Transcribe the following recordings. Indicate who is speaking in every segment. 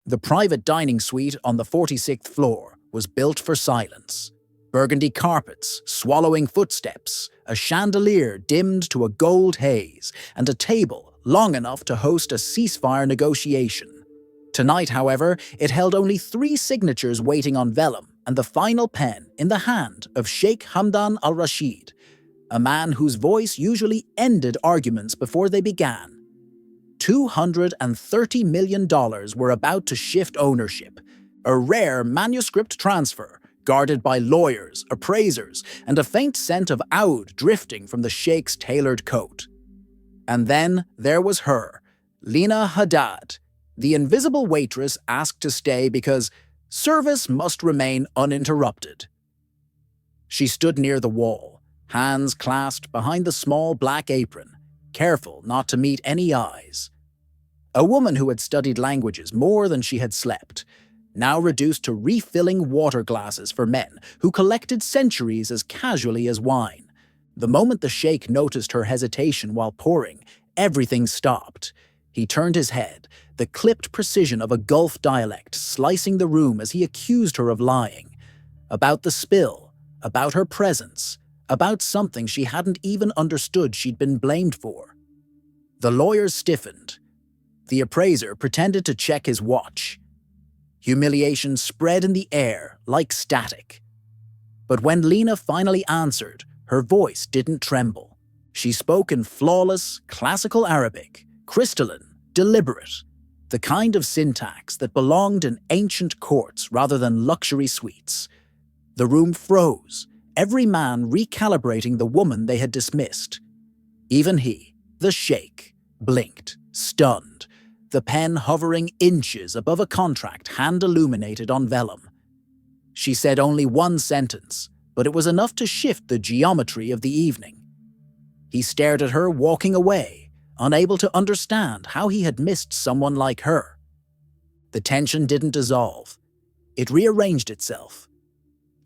Speaker 1: The private dining suite on the 46th floor was built for silence. Burgundy carpets, swallowing footsteps, a chandelier dimmed to a gold haze, and a table long enough to host a ceasefire negotiation. Tonight, however, it held only 3 signatures waiting on vellum and the final pen in the hand of Sheikh Hamdan al-Rashid, a man whose voice usually ended arguments before they began. $230 million were about to shift ownership, a rare manuscript transfer guarded by lawyers, appraisers, and a faint scent of oud drifting from the Sheikh's tailored coat. And then there was her, Lena Haddad, the invisible waitress asked to stay because service must remain uninterrupted. She stood near the wall, hands clasped behind the small black apron, careful not to meet any eyes. A woman who had studied languages more than she had slept, now reduced to refilling water glasses for men who collected centuries as casually as wine. The moment the Sheikh noticed her hesitation while pouring, everything stopped. He turned his head, the clipped precision of a Gulf dialect slicing the room as he accused her of lying. About the spill, about her presence, about something she hadn't even understood she'd been blamed for. The lawyers stiffened. The appraiser pretended to check his watch. Humiliation spread in the air like static. But when Lena finally answered, her voice didn't tremble. She spoke in flawless, classical Arabic, crystalline, deliberate, the kind of syntax that belonged in ancient courts rather than luxury suites. The room froze, every man recalibrating the woman they had dismissed. Even he, the Sheikh, blinked, stunned, the pen hovering inches above a contract hand-illuminated on vellum. She said only one sentence, but it was enough to shift the geometry of the evening. He stared at her walking away, unable to understand how he had missed someone like her. The tension didn't dissolve. It rearranged itself.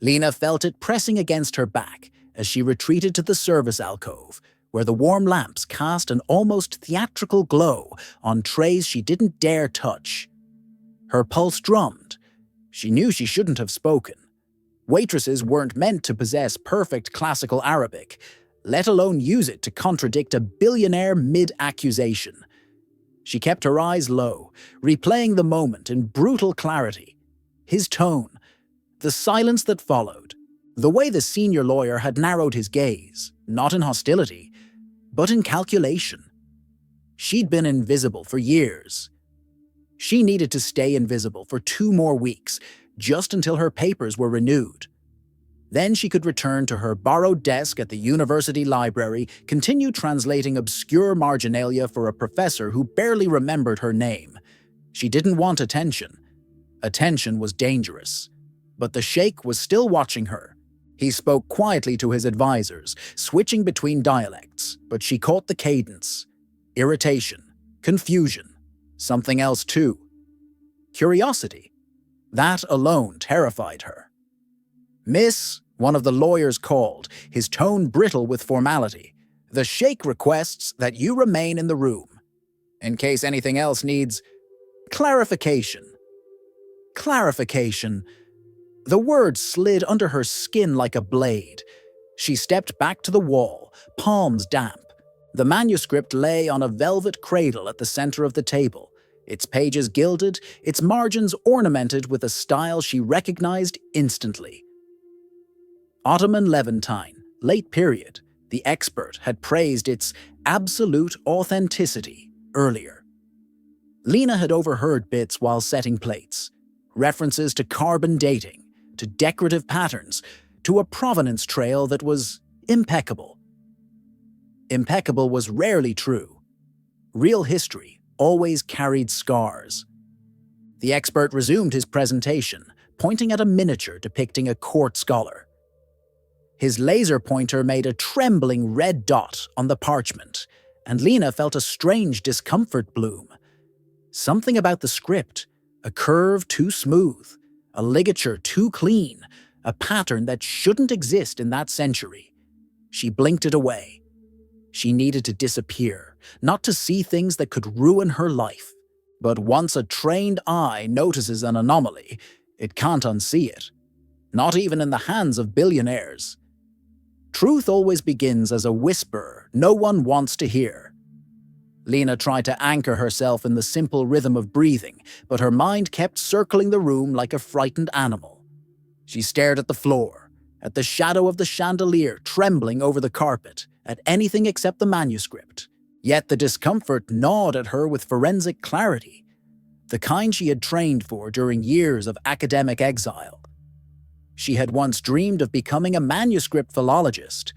Speaker 1: Lena felt it pressing against her back as she retreated to the service alcove, where the warm lamps cast an almost theatrical glow on trays she didn't dare touch. Her pulse drummed. She knew she shouldn't have spoken. Waitresses weren't meant to possess perfect classical Arabic, let alone use it to contradict a billionaire mid-accusation. She kept her eyes low, replaying the moment in brutal clarity. His tone, the silence that followed, the way the senior lawyer had narrowed his gaze, not in hostility, but in calculation. She'd been invisible for years. She needed to stay invisible for 2 more weeks, just until her papers were renewed. Then she could return to her borrowed desk at the university library, continue translating obscure marginalia for a professor who barely remembered her name. She didn't want attention. Attention was dangerous. But the Sheikh was still watching her. He spoke quietly to his advisors, switching between dialects, but she caught the cadence. Irritation, confusion, something else too. Curiosity. That alone terrified her. "Miss," one of the lawyers called, his tone brittle with formality, "the Sheikh requests that you remain in the room, in case anything else needs clarification." Clarification. The word slid under her skin like a blade. She stepped back to the wall, palms damp. The manuscript lay on a velvet cradle at the center of the table, its pages gilded, its margins ornamented with a style she recognized instantly. Ottoman Levantine, late period, the expert had praised its absolute authenticity earlier. Lena had overheard bits while setting plates, references to carbon dating, to decorative patterns, to a provenance trail that was impeccable. Impeccable was rarely true. Real history always carried scars. The expert resumed his presentation, pointing at a miniature depicting a court scholar. His laser pointer made a trembling red dot on the parchment, and Lena felt a strange discomfort bloom. Something about the script, a curve too smooth, a ligature too clean, a pattern that shouldn't exist in that century. She blinked it away. She needed to disappear, not to see things that could ruin her life. But once a trained eye notices an anomaly, it can't unsee it. Not even in the hands of billionaires. Truth always begins as a whisper no one wants to hear. Lena tried to anchor herself in the simple rhythm of breathing, but her mind kept circling the room like a frightened animal. She stared at the floor, at the shadow of the chandelier trembling over the carpet, at anything except the manuscript. Yet the discomfort gnawed at her with forensic clarity, the kind she had trained for during years of academic exile. She had once dreamed of becoming a manuscript philologist.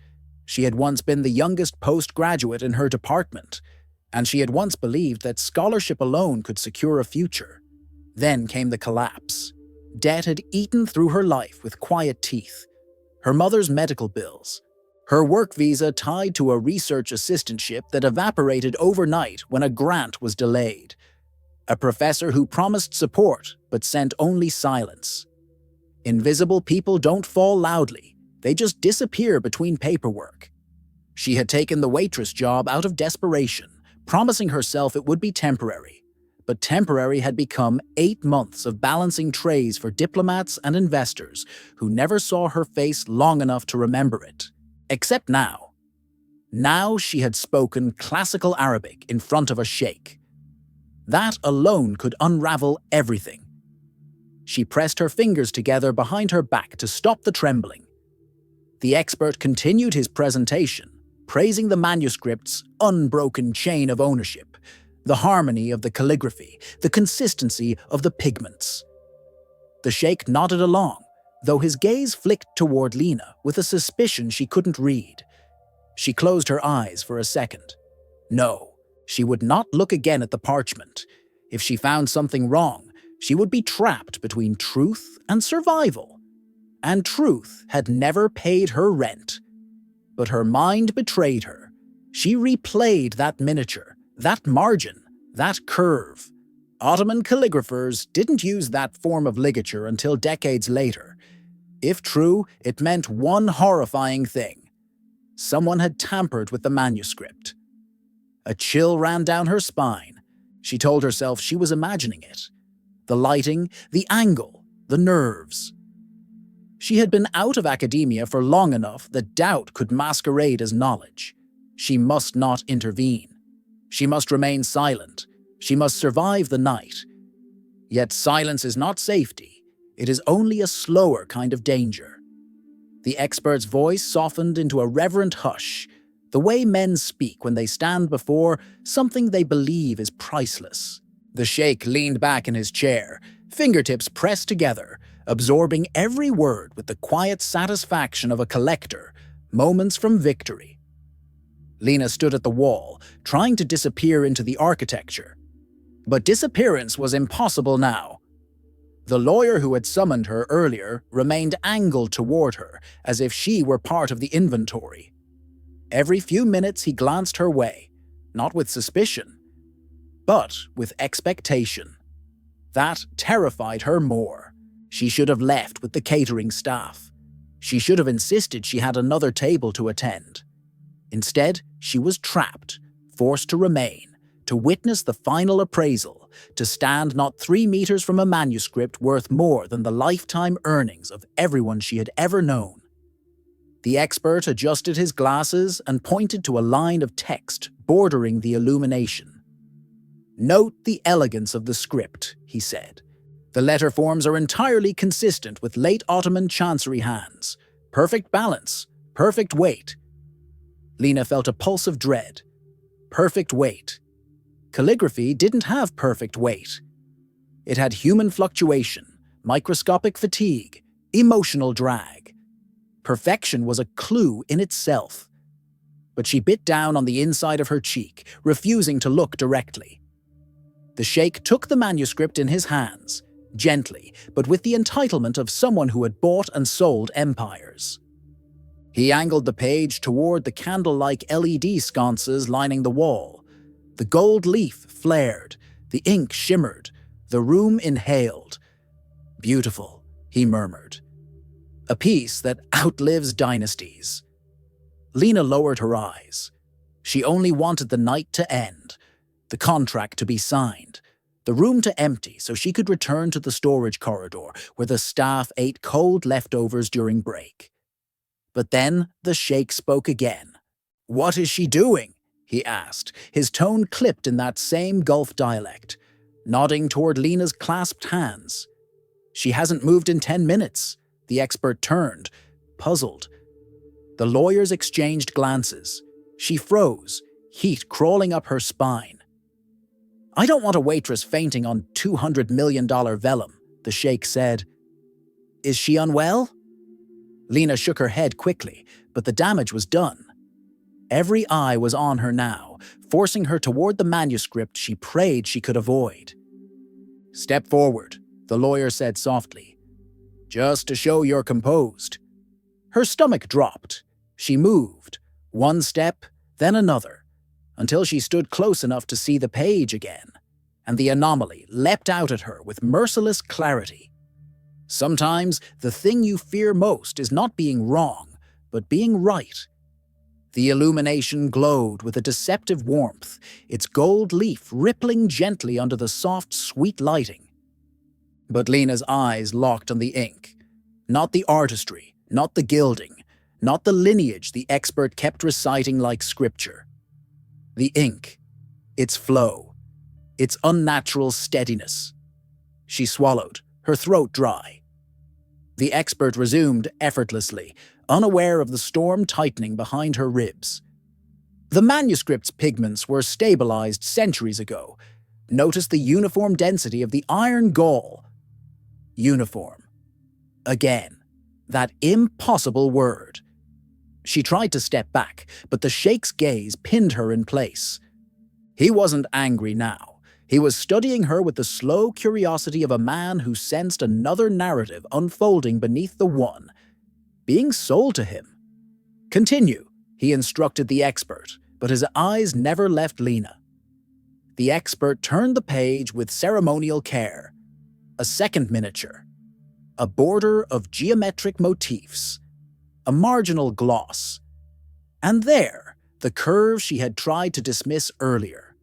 Speaker 1: She had once been the youngest postgraduate in her department, and she had once believed that scholarship alone could secure a future. Then came the collapse. Debt had eaten through her life with quiet teeth. Her mother's medical bills, her work visa tied to a research assistantship that evaporated overnight when a grant was delayed, a professor who promised support but sent only silence. Invisible people don't fall loudly, they just disappear between paperwork. She had taken the waitress job out of desperation, promising herself it would be temporary. But temporary had become 8 months of balancing trays for diplomats and investors who never saw her face long enough to remember it. Except now. Now she had spoken classical Arabic in front of a sheikh. That alone could unravel everything. She pressed her fingers together behind her back to stop the trembling. The expert continued his presentation, praising the manuscript's unbroken chain of ownership, the harmony of the calligraphy, the consistency of the pigments. The sheikh nodded along, though his gaze flicked toward Lena with a suspicion she couldn't read. She closed her eyes for a second. No, she would not look again at the parchment. If she found something wrong, she would be trapped between truth and survival. And truth had never paid her rent. But her mind betrayed her. She replayed that miniature, that margin, that curve. Ottoman calligraphers didn't use that form of ligature until decades later. If true, it meant one horrifying thing. Someone had tampered with the manuscript. A chill ran down her spine. She told herself she was imagining it. The lighting, the angle, the nerves. She had been out of academia for long enough that doubt could masquerade as knowledge. She must not intervene. She must remain silent. She must survive the night. Yet silence is not safety. It is only a slower kind of danger. The expert's voice softened into a reverent hush, the way men speak when they stand before something they believe is priceless. The sheikh leaned back in his chair, fingertips pressed together, absorbing every word with the quiet satisfaction of a collector, moments from victory. Lena stood at the wall, trying to disappear into the architecture. But disappearance was impossible now. The lawyer who had summoned her earlier remained angled toward her, as if she were part of the inventory. Every few minutes he glanced her way, not with suspicion, but with expectation. That terrified her more. She should have left with the catering staff. She should have insisted she had another table to attend. Instead, she was trapped, forced to remain, to witness the final appraisal, to stand not 3 meters from a manuscript worth more than the lifetime earnings of everyone she had ever known. The expert adjusted his glasses and pointed to a line of text bordering the illumination. "Note the elegance of the script," he said. "The letter forms are entirely consistent with late Ottoman chancery hands. Perfect balance, perfect weight." Lena felt a pulse of dread. Perfect weight. Calligraphy didn't have perfect weight. It had human fluctuation, microscopic fatigue, emotional drag. Perfection was a clue in itself. But she bit down on the inside of her cheek, refusing to look directly. The sheikh took the manuscript in his hands, gently, but with the entitlement of someone who had bought and sold empires. He angled the page toward the candle-like LED sconces lining the wall. The gold leaf flared, the ink shimmered, the room inhaled. "Beautiful," he murmured. "A piece that outlives dynasties." Lena lowered her eyes. She only wanted the night to end, the contract to be signed, the room to empty so she could return to the storage corridor where the staff ate cold leftovers during break. But then the Sheikh spoke again. "What is she doing?" he asked, his tone clipped in that same Gulf dialect, nodding toward Lena's clasped hands. "She hasn't moved in 10 minutes. The expert turned, puzzled. The lawyers exchanged glances. She froze, heat crawling up her spine. "I don't want a waitress fainting on $200 million vellum," the Sheikh said. "Is she unwell?" Lena shook her head quickly, but the damage was done. Every eye was on her now, forcing her toward the manuscript she prayed she could avoid. "Step forward," the lawyer said softly. "Just to show you're composed." Her stomach dropped. She moved, one step, then another, until she stood close enough to see the page again, and the anomaly leapt out at her with merciless clarity. Sometimes the thing you fear most is not being wrong, but being right. The illumination glowed with a deceptive warmth, its gold leaf rippling gently under the soft, sweet lighting. But Lena's eyes locked on the ink. Not the artistry, not the gilding, not the lineage the expert kept reciting like scripture. The ink, its flow, its unnatural steadiness. She swallowed, her throat dry. The expert resumed effortlessly, unaware of the storm tightening behind her ribs. The manuscript's pigments were stabilized centuries ago. Notice the uniform density of the iron gall. Uniform. Again, that impossible word. She tried to step back, but the Sheikh's gaze pinned her in place. He wasn't angry now. He was studying her with the slow curiosity of a man who sensed another narrative unfolding beneath the one, being sold to him. "Continue," he instructed the expert, but his eyes never left Lena. The expert turned the page with ceremonial care. A second miniature. A border of geometric motifs. A marginal gloss. And there, the curve she had tried to dismiss earlier.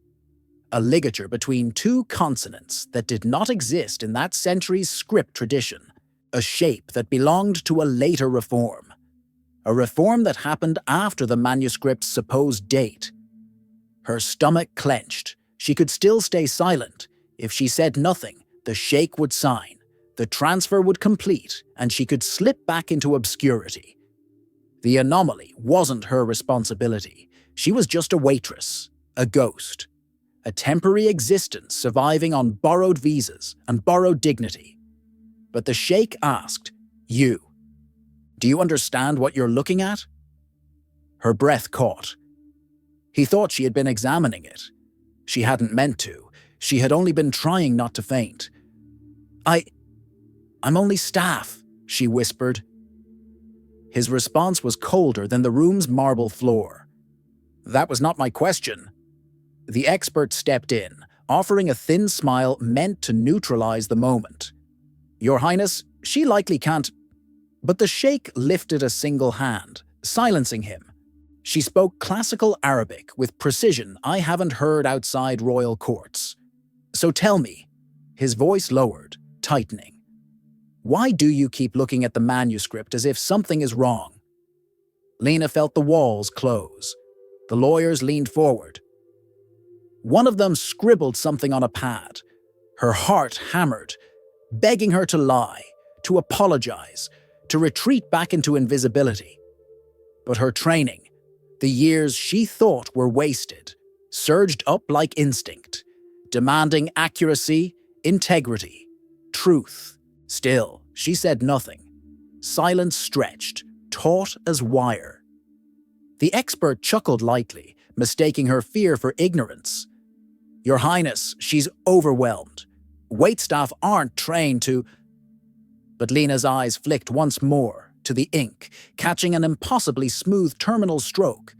Speaker 1: A ligature between two consonants that did not exist in that century's script tradition. A shape that belonged to a later reform. A reform that happened after the manuscript's supposed date. Her stomach clenched. She could still stay silent. If she said nothing, the Sheikh would sign. The transfer would complete, and she could slip back into obscurity. The anomaly wasn't her responsibility. She was just a waitress, a ghost. A temporary existence surviving on borrowed visas and borrowed dignity. But the Sheikh asked, "You, do you understand what you're looking at?" Her breath caught. He thought she had been examining it. She hadn't meant to. She had only been trying not to faint. I'm only staff," she whispered. His response was colder than the room's marble floor. "That was not my question." The expert stepped in, offering a thin smile meant to neutralize the moment. "Your Highness, she likely can't—" But the Sheikh lifted a single hand, silencing him. She spoke classical Arabic with precision I haven't heard outside royal courts. "So tell me," his voice lowered, tightening. "Why do you keep looking at the manuscript as if something is wrong?" Lena felt the walls close. The lawyers leaned forward. One of them scribbled something on a pad. Her heart hammered, begging her to lie, to apologize, to retreat back into invisibility. But her training, the years she thought were wasted, surged up like instinct, demanding accuracy, integrity, truth. Still, she said nothing. Silence stretched, taut as wire. The expert chuckled lightly, mistaking her fear for ignorance. "Your Highness, she's overwhelmed. Waitstaff aren't trained to—" But Lena's eyes flicked once more to the ink, catching an impossibly smooth terminal stroke.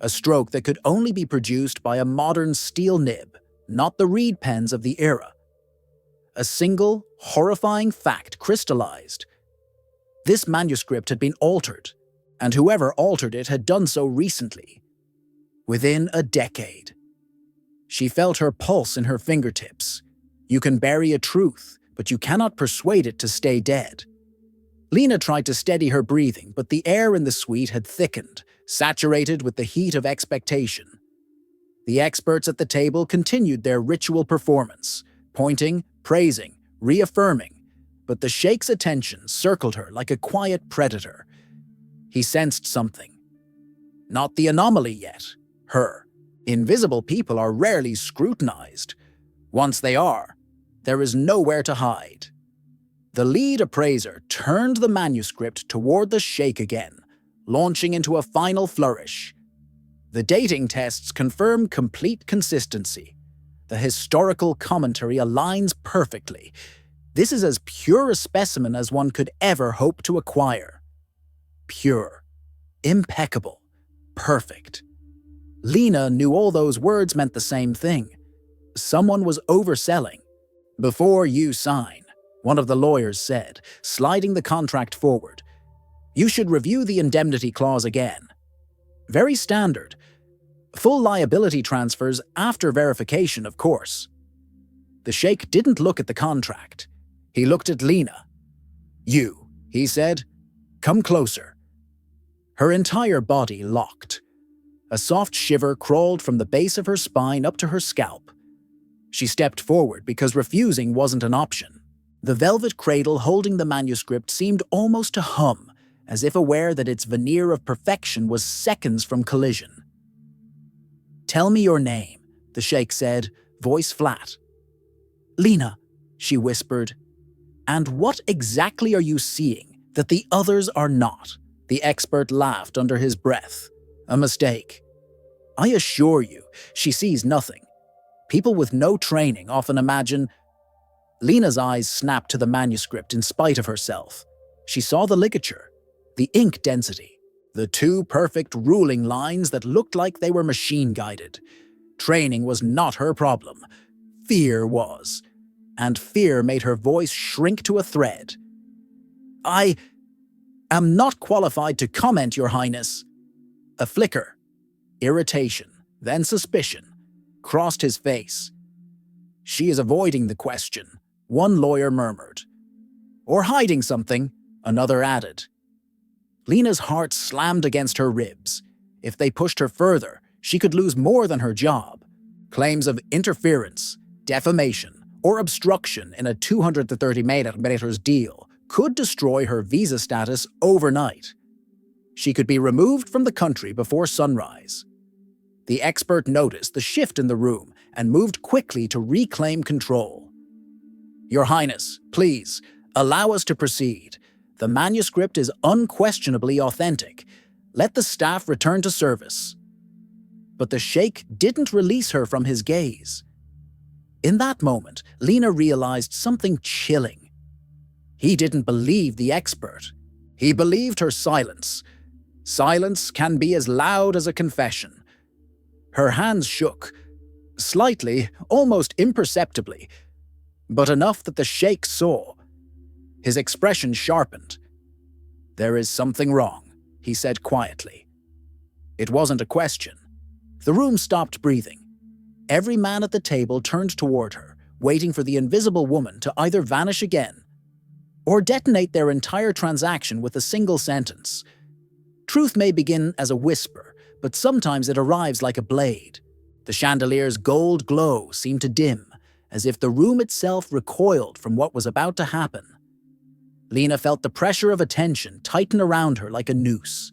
Speaker 1: A stroke that could only be produced by a modern steel nib, not the reed pens of the era. A single, horrifying fact crystallized. This manuscript had been altered, and whoever altered it had done so recently. Within a decade. She felt her pulse in her fingertips. You can bury a truth, but you cannot persuade it to stay dead. Lena tried to steady her breathing, but the air in the suite had thickened, saturated with the heat of expectation. The experts at the table continued their ritual performance, pointing, praising, reaffirming, but the Sheikh's attention circled her like a quiet predator. He sensed something. Not the anomaly yet, her. Invisible people are rarely scrutinized. Once they are, there is nowhere to hide. The lead appraiser turned the manuscript toward the Sheikh again, launching into a final flourish. The dating tests confirm complete consistency. The historical commentary aligns perfectly. This is as pure a specimen as one could ever hope to acquire. Pure, impeccable, perfect. Lena knew all those words meant the same thing. Someone was overselling. "Before you sign," one of the lawyers said, sliding the contract forward, "you should review the indemnity clause again. Very standard. Full liability transfers after verification, of course." The Sheikh didn't look at the contract. He looked at Lena. "You," he said, "come closer." Her entire body locked. A soft shiver crawled from the base of her spine up to her scalp. She stepped forward because refusing wasn't an option. The velvet cradle holding the manuscript seemed almost to hum, as if aware that its veneer of perfection was seconds from collision. "Tell me your name," the Sheikh said, voice flat. "Lena," she whispered. "And what exactly are you seeing that the others are not?" The expert laughed under his breath. "A mistake. I assure you, she sees nothing. People with no training often imagine—" Lena's eyes snapped to the manuscript in spite of herself. She saw the ligature, the ink density, the two perfect ruling lines that looked like they were machine-guided. Training was not her problem. Fear was. And fear made her voice shrink to a thread. "I am not qualified to comment, Your Highness." A flicker, irritation, then suspicion, crossed his face. "She is avoiding the question," one lawyer murmured. "Or hiding something," another added. Lena's heart slammed against her ribs. If they pushed her further, she could lose more than her job. Claims of interference, defamation, or obstruction in a $230 deal could destroy her visa status overnight. She could be removed from the country before sunrise. The expert noticed the shift in the room and moved quickly to reclaim control. "Your Highness, please, allow us to proceed. The manuscript is unquestionably authentic. Let the staff return to service." But the Sheikh didn't release her from his gaze. In that moment, Lena realized something chilling. He didn't believe the expert. He believed her silence. Silence can be as loud as a confession. Her hands shook, slightly, almost imperceptibly, but enough that the Sheikh saw. His expression sharpened. "There is something wrong," he said quietly. It wasn't a question. The room stopped breathing. Every man at the table turned toward her, waiting for the invisible woman to either vanish again or detonate their entire transaction with a single sentence. Truth may begin as a whisper, but sometimes it arrives like a blade. The chandelier's gold glow seemed to dim, as if the room itself recoiled from what was about to happen. Lena felt the pressure of attention tighten around her like a noose.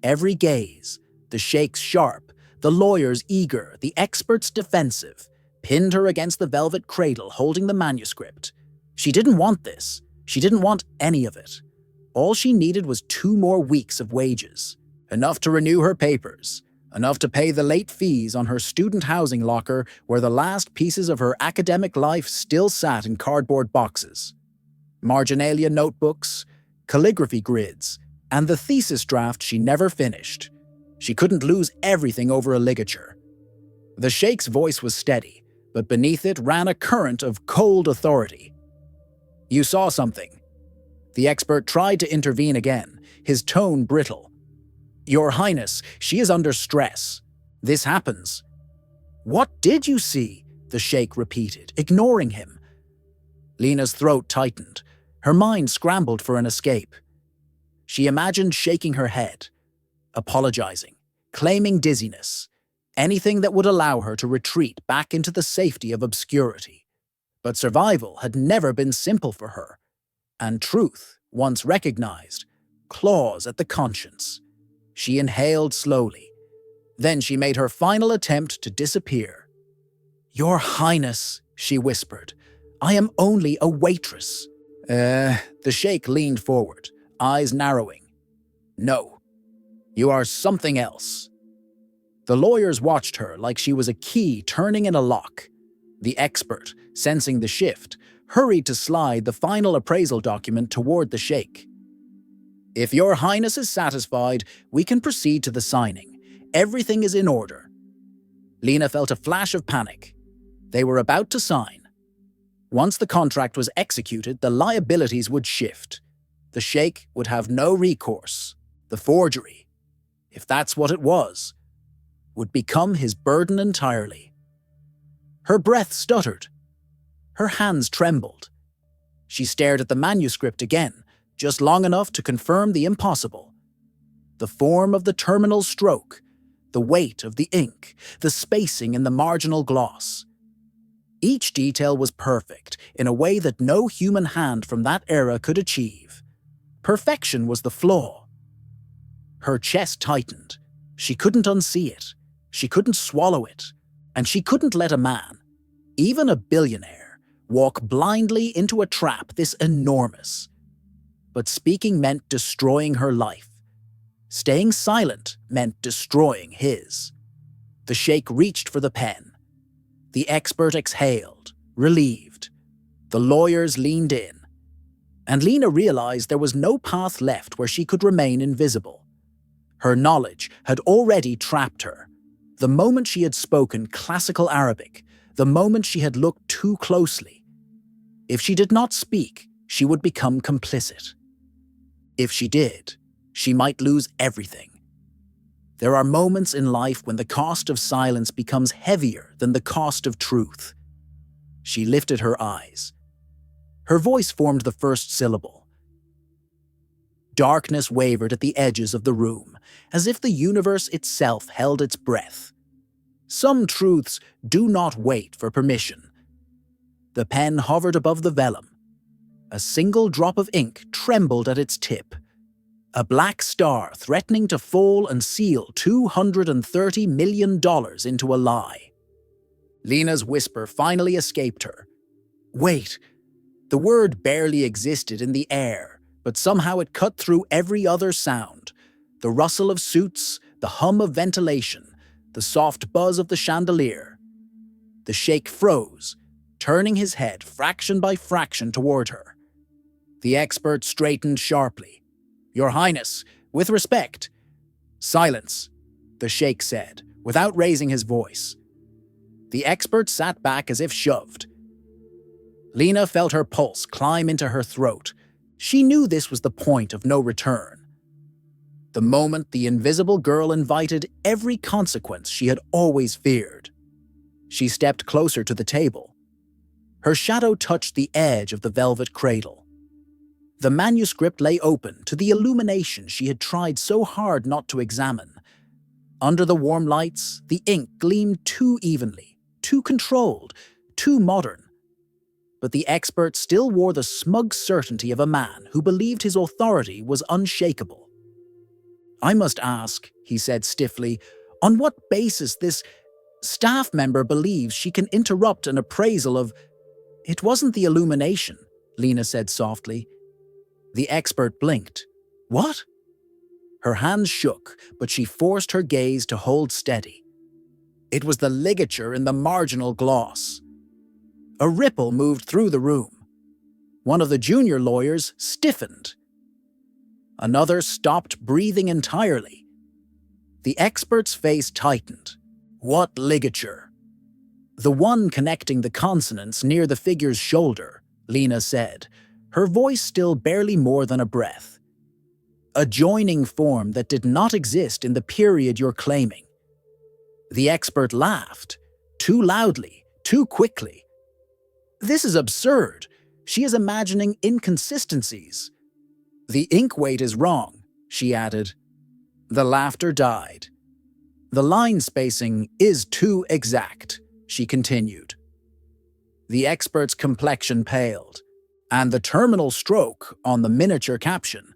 Speaker 1: Every gaze, the Sheikh's sharp, the lawyer's eager, the expert's defensive, pinned her against the velvet cradle holding the manuscript. She didn't want this. She didn't want any of it. All she needed was 2 more weeks of wages. Enough to renew her papers. Enough to pay the late fees on her student housing locker where the last pieces of her academic life still sat in cardboard boxes. Marginalia notebooks, calligraphy grids, and the thesis draft she never finished. She couldn't lose everything over a ligature. The Sheikh's voice was steady, but beneath it ran a current of cold authority. "You saw something." The expert tried to intervene again, his tone brittle. "Your Highness, she is under stress. This happens." "What did you see?" the Sheikh repeated, ignoring him, Lena's throat tightened. Her mind scrambled for an escape. She imagined shaking her head, apologizing, claiming dizziness, anything that would allow her to retreat back into the safety of obscurity. But survival had never been simple for her, and truth, once recognized, claws at the conscience. She inhaled slowly. Then she made her final attempt to disappear. "Your Highness," she whispered, "I am only a waitress." The Sheikh leaned forward, eyes narrowing. "No, you are something else." The lawyers watched her like she was a key turning in a lock. The expert, sensing the shift, hurried to slide the final appraisal document toward the Sheikh. "If your Highness is satisfied, we can proceed to the signing. Everything is in order." Lena felt a flash of panic. They were about to sign. Once the contract was executed, the liabilities would shift. The Sheikh would have no recourse. The forgery, if that's what it was, would become his burden entirely. Her breath stuttered. Her hands trembled. She stared at the manuscript again, just long enough to confirm the impossible. The form of the terminal stroke, the weight of the ink, the spacing in the marginal gloss. Each detail was perfect in a way that no human hand from that era could achieve. Perfection was the flaw. Her chest tightened. She couldn't unsee it. She couldn't swallow it. And she couldn't let a man, even a billionaire, walk blindly into a trap this enormous. But speaking meant destroying her life. Staying silent meant destroying his. The Sheikh reached for the pen. The expert exhaled, relieved. The lawyers leaned in. And Lena realized there was no path left where she could remain invisible. Her knowledge had already trapped her. The moment she had spoken classical Arabic, the moment she had looked too closely. If she did not speak, she would become complicit. If she did, she might lose everything. There are moments in life when the cost of silence becomes heavier than the cost of truth. She lifted her eyes. Her voice formed the first syllable. Darkness wavered at the edges of the room, as if the universe itself held its breath. Some truths do not wait for permission. The pen hovered above the vellum. A single drop of ink trembled at its tip. A black star threatening to fall and seal $230 million into a lie. Lena's whisper finally escaped her. Wait. The word barely existed in the air, but somehow it cut through every other sound. The rustle of suits, the hum of ventilation, the soft buzz of the chandelier. The Sheikh froze, turning his head fraction by fraction toward her. The expert straightened sharply. "Your Highness, with respect." "Silence," the Sheikh said, without raising his voice. The expert sat back as if shoved. Lena felt her pulse climb into her throat. She knew this was the point of no return. The moment the invisible girl invited every consequence she had always feared. She stepped closer to the table. Her shadow touched the edge of the velvet cradle. The manuscript lay open to the illumination she had tried so hard not to examine. Under the warm lights, the ink gleamed too evenly, too controlled, too modern. But the expert still wore the smug certainty of a man who believed his authority was unshakable. "I must ask," he said stiffly, "on what basis this staff member believes she can interrupt an appraisal of—" "It wasn't the illumination," Lena said softly. The expert blinked. "What?" Her hands shook, but she forced her gaze to hold steady. It was the ligature in the marginal gloss. A ripple moved through the room. One of the junior lawyers stiffened. Another stopped breathing entirely. The expert's face tightened. What ligature? "The one connecting the consonants near the figure's shoulder," Lena said, her voice still barely more than a breath. "A joining form that did not exist in the period you're claiming." The expert laughed, too loudly, too quickly. "This is absurd. She is imagining inconsistencies. The ink weight is wrong, she added. The laughter died. The line spacing is too exact, she continued. The expert's complexion paled, and the terminal stroke on the miniature caption.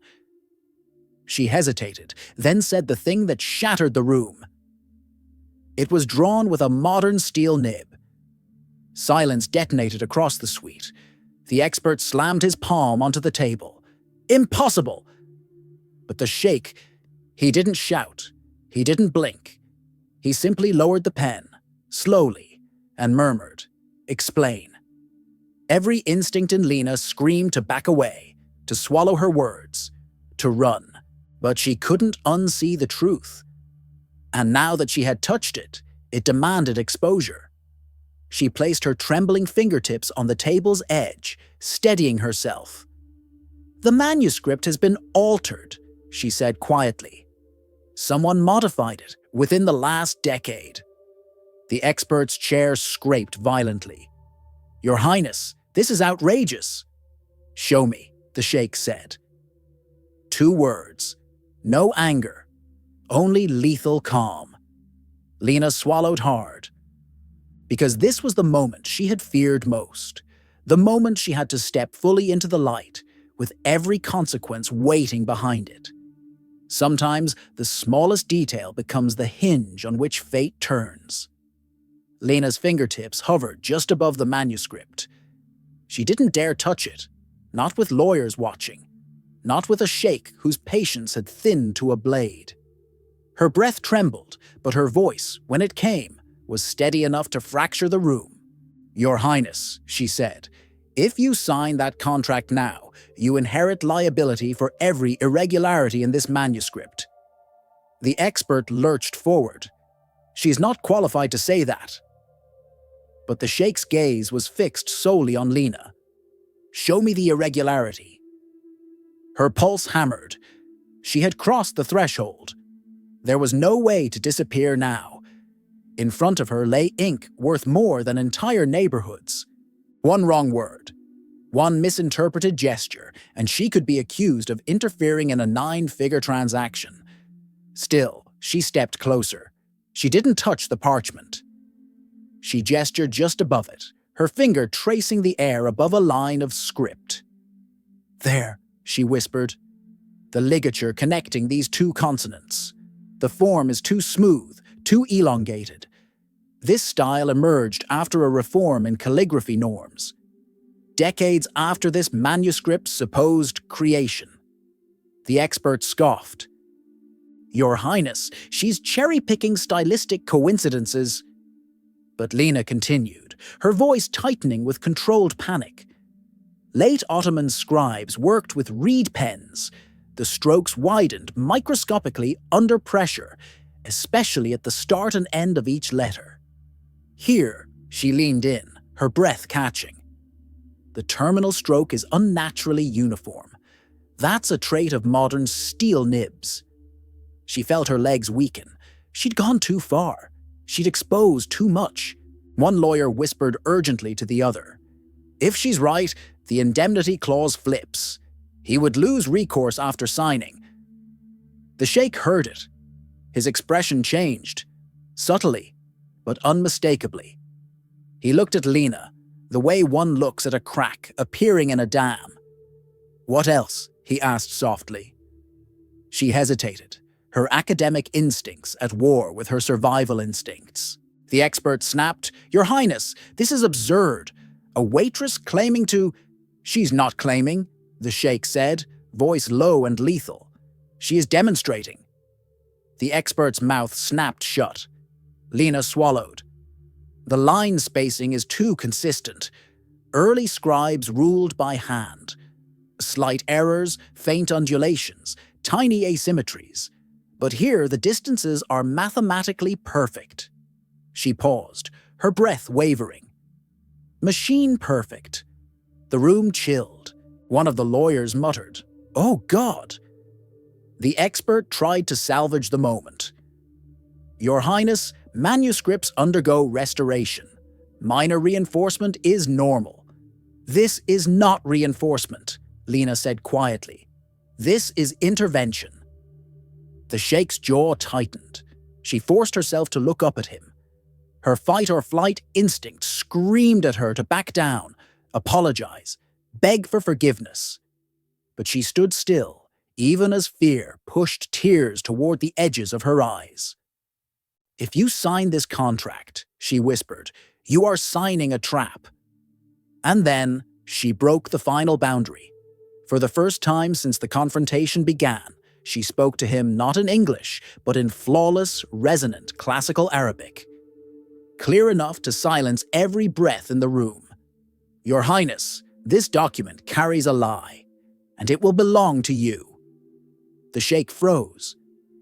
Speaker 1: She hesitated, then said the thing that shattered the room. It was drawn with a modern steel nib. Silence detonated across the suite. The expert slammed his palm onto the table. Impossible! But the Sheikh, he didn't shout. He didn't blink. He simply lowered the pen, slowly, and murmured, "Explain." Every instinct in Lena screamed to back away, to swallow her words, to run. But she couldn't unsee the truth. And now that she had touched it, it demanded exposure. She placed her trembling fingertips on the table's edge, steadying herself. "The manuscript has been altered," she said quietly. "Someone modified it within the last decade." The expert's chair scraped violently. "Your Highness, this is outrageous." "Show me," the Sheikh said. 2 words. No anger. Only lethal calm. Lena swallowed hard. Because this was the moment she had feared most. The moment she had to step fully into the light, with every consequence waiting behind it. Sometimes the smallest detail becomes the hinge on which fate turns. Lena's fingertips hovered just above the manuscript. She didn't dare touch it, not with lawyers watching, not with a Sheikh whose patience had thinned to a blade. Her breath trembled, but her voice, when it came, was steady enough to fracture the room. "Your Highness," she said, "if you sign that contract now, you inherit liability for every irregularity in this manuscript." The expert lurched forward. "She's not qualified to say that." But the Sheikh's gaze was fixed solely on Lena. "Show me the irregularity." Her pulse hammered. She had crossed the threshold. There was no way to disappear now. In front of her lay ink worth more than entire neighborhoods. One wrong word, one misinterpreted gesture, and she could be accused of interfering in a 9-figure transaction. Still, she stepped closer. She didn't touch the parchment. She gestured just above it, her finger tracing the air above a line of script. "There," she whispered. "The ligature connecting these 2 consonants. The form is too smooth, too elongated. This style emerged after a reform in calligraphy norms. Decades after this manuscript's supposed creation." The expert scoffed. "Your Highness, she's cherry-picking stylistic coincidences." But Lena continued, her voice tightening with controlled panic. Late Ottoman scribes worked with reed pens. The strokes widened microscopically under pressure, especially at the start and end of each letter. Here, she leaned in, her breath catching. The terminal stroke is unnaturally uniform. That's a trait of modern steel nibs. She felt her legs weaken. She'd gone too far. She'd exposed too much. One lawyer whispered urgently to the other. "If she's right, the indemnity clause flips. He would lose recourse after signing." The Sheikh heard it. His expression changed, subtly, but unmistakably. He looked at Lena, the way one looks at a crack appearing in a dam. "What else?" he asked softly. She hesitated, her academic instincts at war with her survival instincts. The expert snapped, "Your Highness, this is absurd. A waitress claiming to—" "She's not claiming," the Sheikh said, voice low and lethal. "She is demonstrating." The expert's mouth snapped shut. Lena swallowed. "The line spacing is too consistent. Early scribes ruled by hand. Slight errors, faint undulations, tiny asymmetries. But here the distances are mathematically perfect." She paused, her breath wavering. "Machine perfect." The room chilled. One of the lawyers muttered, "Oh God!" The expert tried to salvage the moment. "Your Highness, manuscripts undergo restoration. Minor reinforcement is normal. "This is not reinforcement," Lena said quietly. "This is intervention." The Sheikh's jaw tightened. She forced herself to look up at him. Her fight-or-flight instinct screamed at her to back down, apologize, beg for forgiveness. But she stood still, even as fear pushed tears toward the edges of her eyes. "If you sign this contract," she whispered, "you are signing a trap." And then she broke the final boundary. For the first time since the confrontation began, she spoke to him not in English, but in flawless, resonant classical Arabic. Clear enough to silence every breath in the room. "Your Highness, this document carries a lie, and it will belong to you." The Sheikh froze.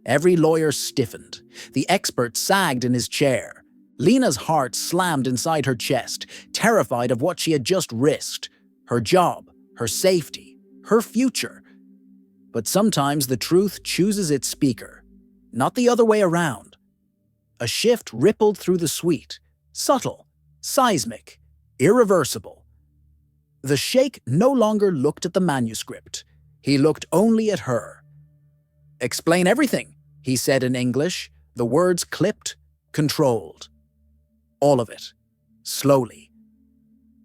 Speaker 1: Every lawyer stiffened. The expert sagged in his chair. Lena's heart slammed inside her chest, terrified of what she had just risked. Her job, her safety, her future. But sometimes the truth chooses its speaker, not the other way around. A shift rippled through the suite, subtle, seismic, irreversible. The Sheikh no longer looked at the manuscript. He looked only at her. "Explain everything," he said in English, the words clipped, controlled. All of it, slowly.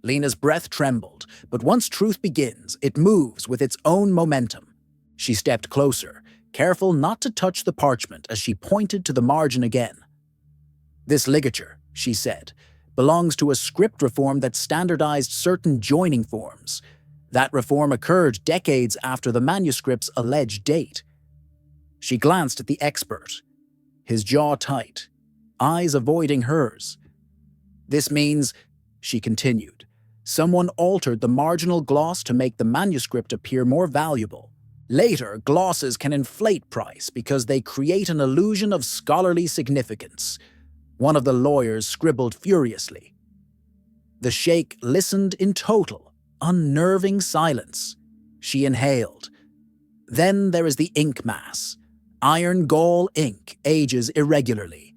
Speaker 1: Lena's breath trembled, but once truth begins, it moves with its own momentum. She stepped closer, careful not to touch the parchment as she pointed to the margin again. "This ligature," she said, "belongs to a script reform that standardized certain joining forms. That reform occurred decades after the manuscript's alleged date." She glanced at the expert, his jaw tight, eyes avoiding hers. "This means," she continued, "someone altered the marginal gloss to make the manuscript appear more valuable. Later, glosses can inflate price because they create an illusion of scholarly significance." One of the lawyers scribbled furiously. The Sheikh listened in total, unnerving silence. She inhaled. "Then there is the ink mass. Iron gall ink ages irregularly.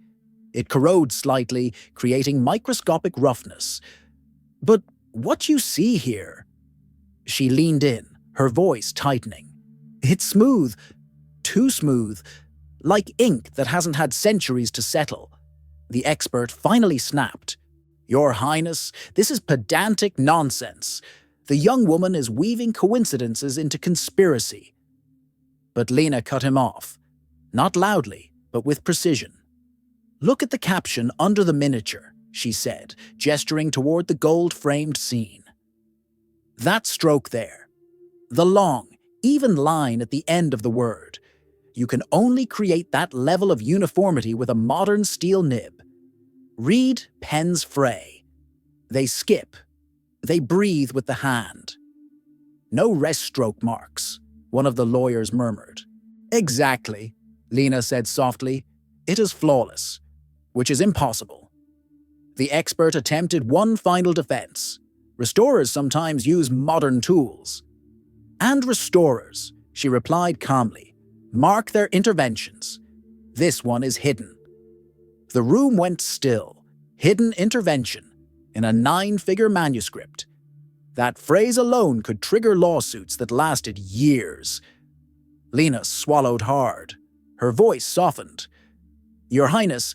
Speaker 1: It corrodes slightly, creating microscopic roughness. But what you see here..." She leaned in, her voice tightening. "It's smooth, too smooth, like ink that hasn't had centuries to settle." The expert finally snapped. "Your Highness, this is pedantic nonsense. The young woman is weaving coincidences into conspiracy." But Lena cut him off. Not loudly, but with precision. "Look at the caption under the miniature," she said, gesturing toward the gold-framed scene. "That stroke there. The long, even line at the end of the word. You can only create that level of uniformity with a modern steel nib. Read pens fray. They skip. They breathe with the hand." "No rest stroke marks," one of the lawyers murmured. "Exactly," Lena said softly. "It is flawless, which is impossible." The expert attempted one final defense. "Restorers sometimes use modern tools." "And restorers," she replied calmly, "mark their interventions. This one is hidden." The room went still. Hidden intervention in a 9-figure manuscript. That phrase alone could trigger lawsuits that lasted years. Lena swallowed hard. Her voice softened. "Your Highness,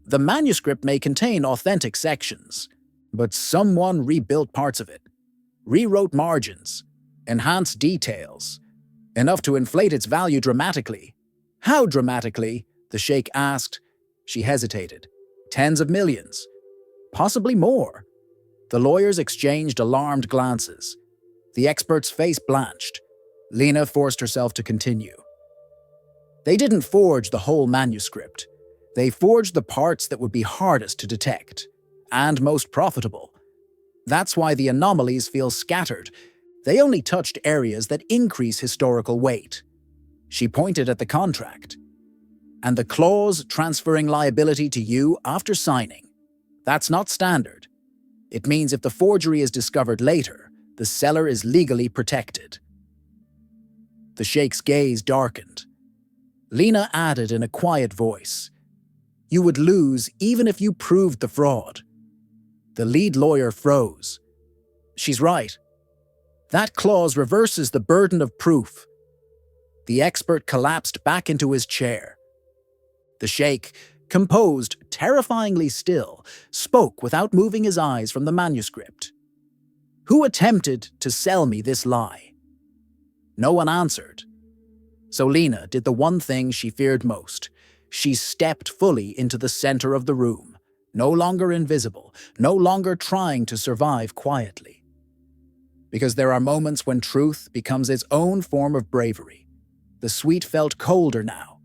Speaker 1: the manuscript may contain authentic sections, but someone rebuilt parts of it, rewrote margins, enhanced details, enough to inflate its value dramatically." "How dramatically?" the Sheikh asked. She hesitated. "Tens of millions. Possibly more." The lawyers exchanged alarmed glances. The expert's face blanched. Lena forced herself to continue. "They didn't forge the whole manuscript. They forged the parts that would be hardest to detect, and most profitable. That's why the anomalies feel scattered. They only touched areas that increase historical weight." She pointed at the contract. "And the clause transferring liability to you after signing. That's not standard. It means if the forgery is discovered later, the seller is legally protected." The Sheikh's gaze darkened. Lena added in a quiet voice, "You would lose even if you proved the fraud." The lead lawyer froze. She's right. That clause reverses the burden of proof. The expert collapsed back into his chair. The Sheikh, composed, terrifyingly still, spoke without moving his eyes from the manuscript. Who attempted to sell me this lie? No one answered. So Lena did the one thing she feared most. She stepped fully into the center of the room, no longer invisible, no longer trying to survive quietly. Because there are moments when truth becomes its own form of bravery. The sweet felt colder now,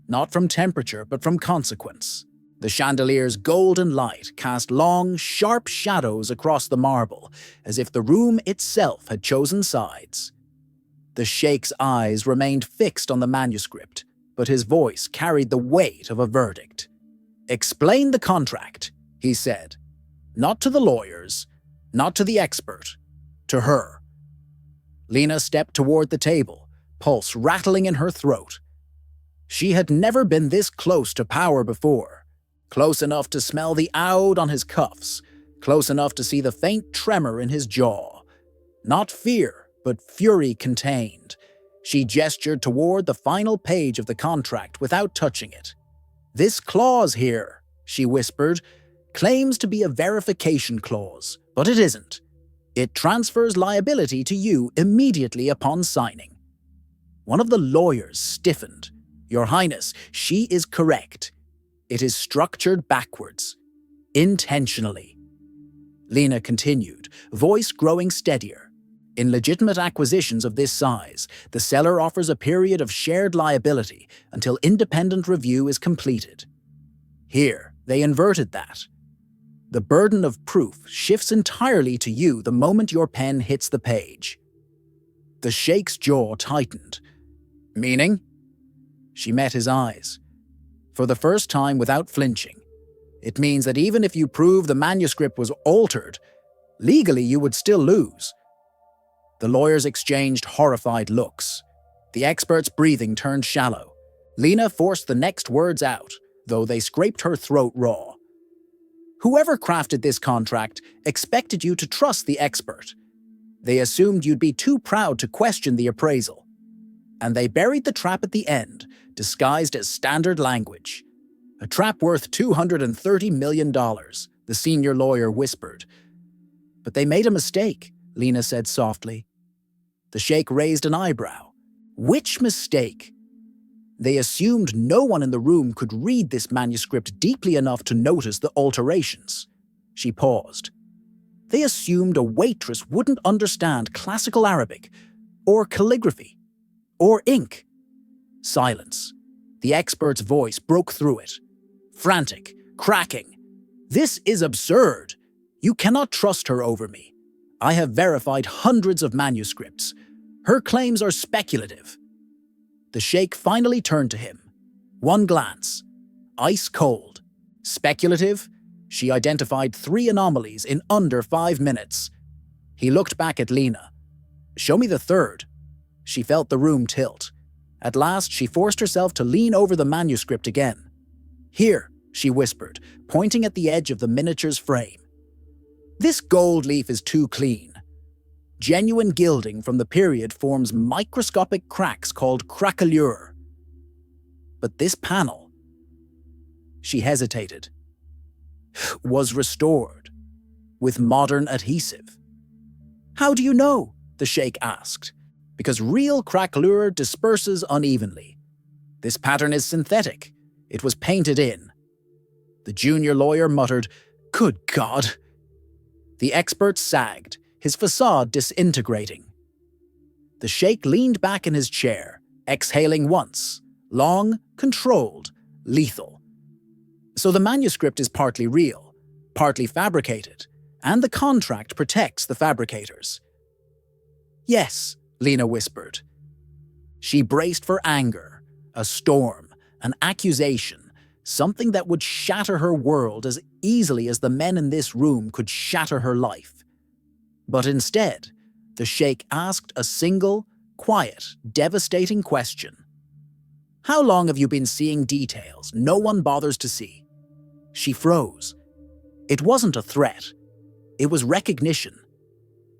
Speaker 1: not from temperature but from consequence. The chandelier's golden light cast long, sharp shadows across the marble, as if the room itself had chosen sides. The Sheikh's eyes remained fixed on the manuscript, but his voice carried the weight of a verdict. "Explain the contract," he said. "Not to the lawyers, not to the expert, to her." Lena stepped toward the table, pulse rattling in her throat. She had never been this close to power before, close enough to smell the oud on his cuffs, close enough to see the faint tremor in his jaw. Not fear, but fury contained. She gestured toward the final page of the contract without touching it. "This clause here," she whispered, "claims to be a verification clause, but it isn't. It transfers liability to you immediately upon signing." One of the lawyers stiffened. "Your Highness, she is correct. It is structured backwards. Intentionally." Lena continued, voice growing steadier. "In legitimate acquisitions of this size, the seller offers a period of shared liability until independent review is completed. Here, they inverted that. The burden of proof shifts entirely to you the moment your pen hits the page." The Sheikh's jaw tightened. "Meaning?" She met his eyes. For the first time without flinching. "It means that even if you prove the manuscript was altered, legally you would still lose." The lawyers exchanged horrified looks. The expert's breathing turned shallow. Lena forced the next words out, though they scraped her throat raw. "Whoever crafted this contract expected you to trust the expert. They assumed you'd be too proud to question the appraisal. And they buried the trap at the end, disguised as standard language. A trap worth $230 million, the senior lawyer whispered. But they made a mistake," Lena said softly. The Sheikh raised an eyebrow. "Which mistake?" "They assumed no one in the room could read this manuscript deeply enough to notice the alterations." She paused. "They assumed a waitress wouldn't understand classical Arabic, or calligraphy, or ink." Silence. The expert's voice broke through it. Frantic, cracking. "This is absurd. You cannot trust her over me. I have verified hundreds of manuscripts. Her claims are speculative." The Sheikh finally turned to him. One glance. Ice cold. Speculative? She identified 3 anomalies in under 5 minutes. He looked back at Lena. "Show me the third." She felt the room tilt. At last, she forced herself to lean over the manuscript again. "Here," she whispered, pointing at the edge of the miniature's frame. "This gold leaf is too clean. Genuine gilding from the period forms microscopic cracks called craquelure. But this panel," she hesitated, "was restored with modern adhesive." "How do you know?" the Sheikh asked. "Because real craquelure disperses unevenly. This pattern is synthetic. It was painted in." The junior lawyer muttered, "Good God!" The expert sagged, his facade disintegrating. The Sheikh leaned back in his chair, exhaling once, long, controlled, lethal. "So the manuscript is partly real, partly fabricated, and the contract protects the fabricators." "Yes," Lena whispered. She braced for anger, a storm, an accusation, something that would shatter her world as easily as the men in this room could shatter her life. But instead, the Sheikh asked a single, quiet, devastating question. "How long have you been seeing details no one bothers to see?" She froze. It wasn't a threat. It was recognition.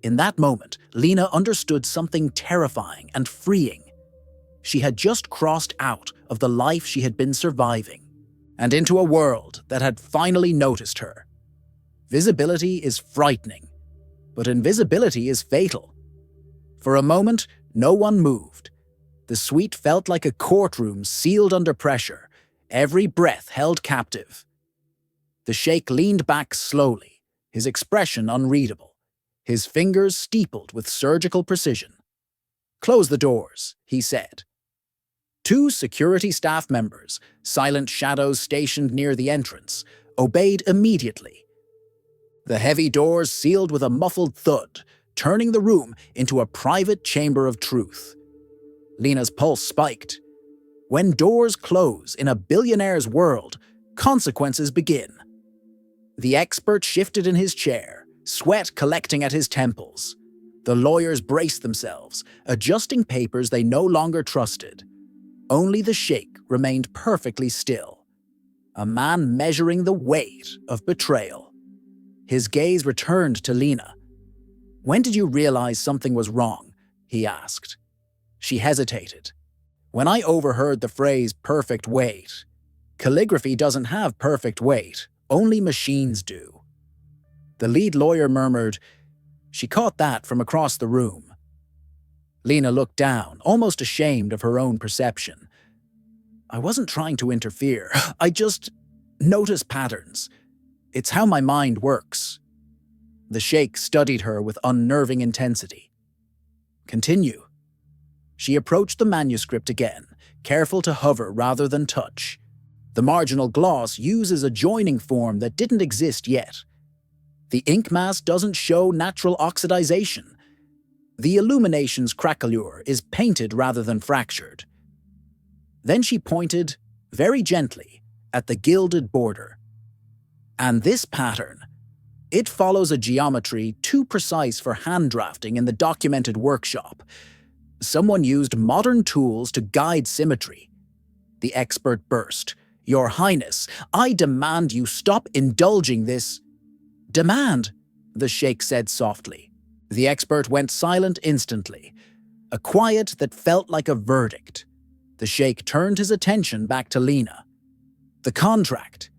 Speaker 1: In that moment, Lena understood something terrifying and freeing. She had just crossed out of the life she had been surviving and into a world that had finally noticed her. Visibility is frightening, but invisibility is fatal. For a moment, no one moved. The suite felt like a courtroom sealed under pressure, every breath held captive. The Sheikh leaned back slowly, his expression unreadable, his fingers steepled with surgical precision. "Close the doors," he said. Two security staff members, silent shadows stationed near the entrance, obeyed immediately. The heavy doors sealed with a muffled thud, turning the room into a private chamber of truth. Lena's pulse spiked. When doors close in a billionaire's world, consequences begin. The expert shifted in his chair, sweat collecting at his temples. The lawyers braced themselves, adjusting papers they no longer trusted. Only the Sheikh remained perfectly still, a man measuring the weight of betrayal. His gaze returned to Lena. "When did you realize something was wrong?" he asked. She hesitated. "When I overheard the phrase perfect weight. Calligraphy doesn't have perfect weight, only machines do." The lead lawyer murmured, "She caught that from across the room." Lena looked down, almost ashamed of her own perception. "I wasn't trying to interfere. I just notice patterns. It's how my mind works." The Sheikh studied her with unnerving intensity. "Continue." She approached the manuscript again, careful to hover rather than touch. The marginal gloss uses a joining form that didn't exist yet. The ink mass doesn't show natural oxidization. The illumination's craquelure is painted rather than fractured. Then she pointed, very gently, at the gilded border. "And this pattern, it follows a geometry too precise for hand drafting in the documented workshop. Someone used modern tools to guide symmetry." The expert burst. "Your Highness, I demand you stop indulging this." "Demand," the Sheikh said softly. The expert went silent instantly, a quiet that felt like a verdict. The Sheikh turned his attention back to Lena. "The contract.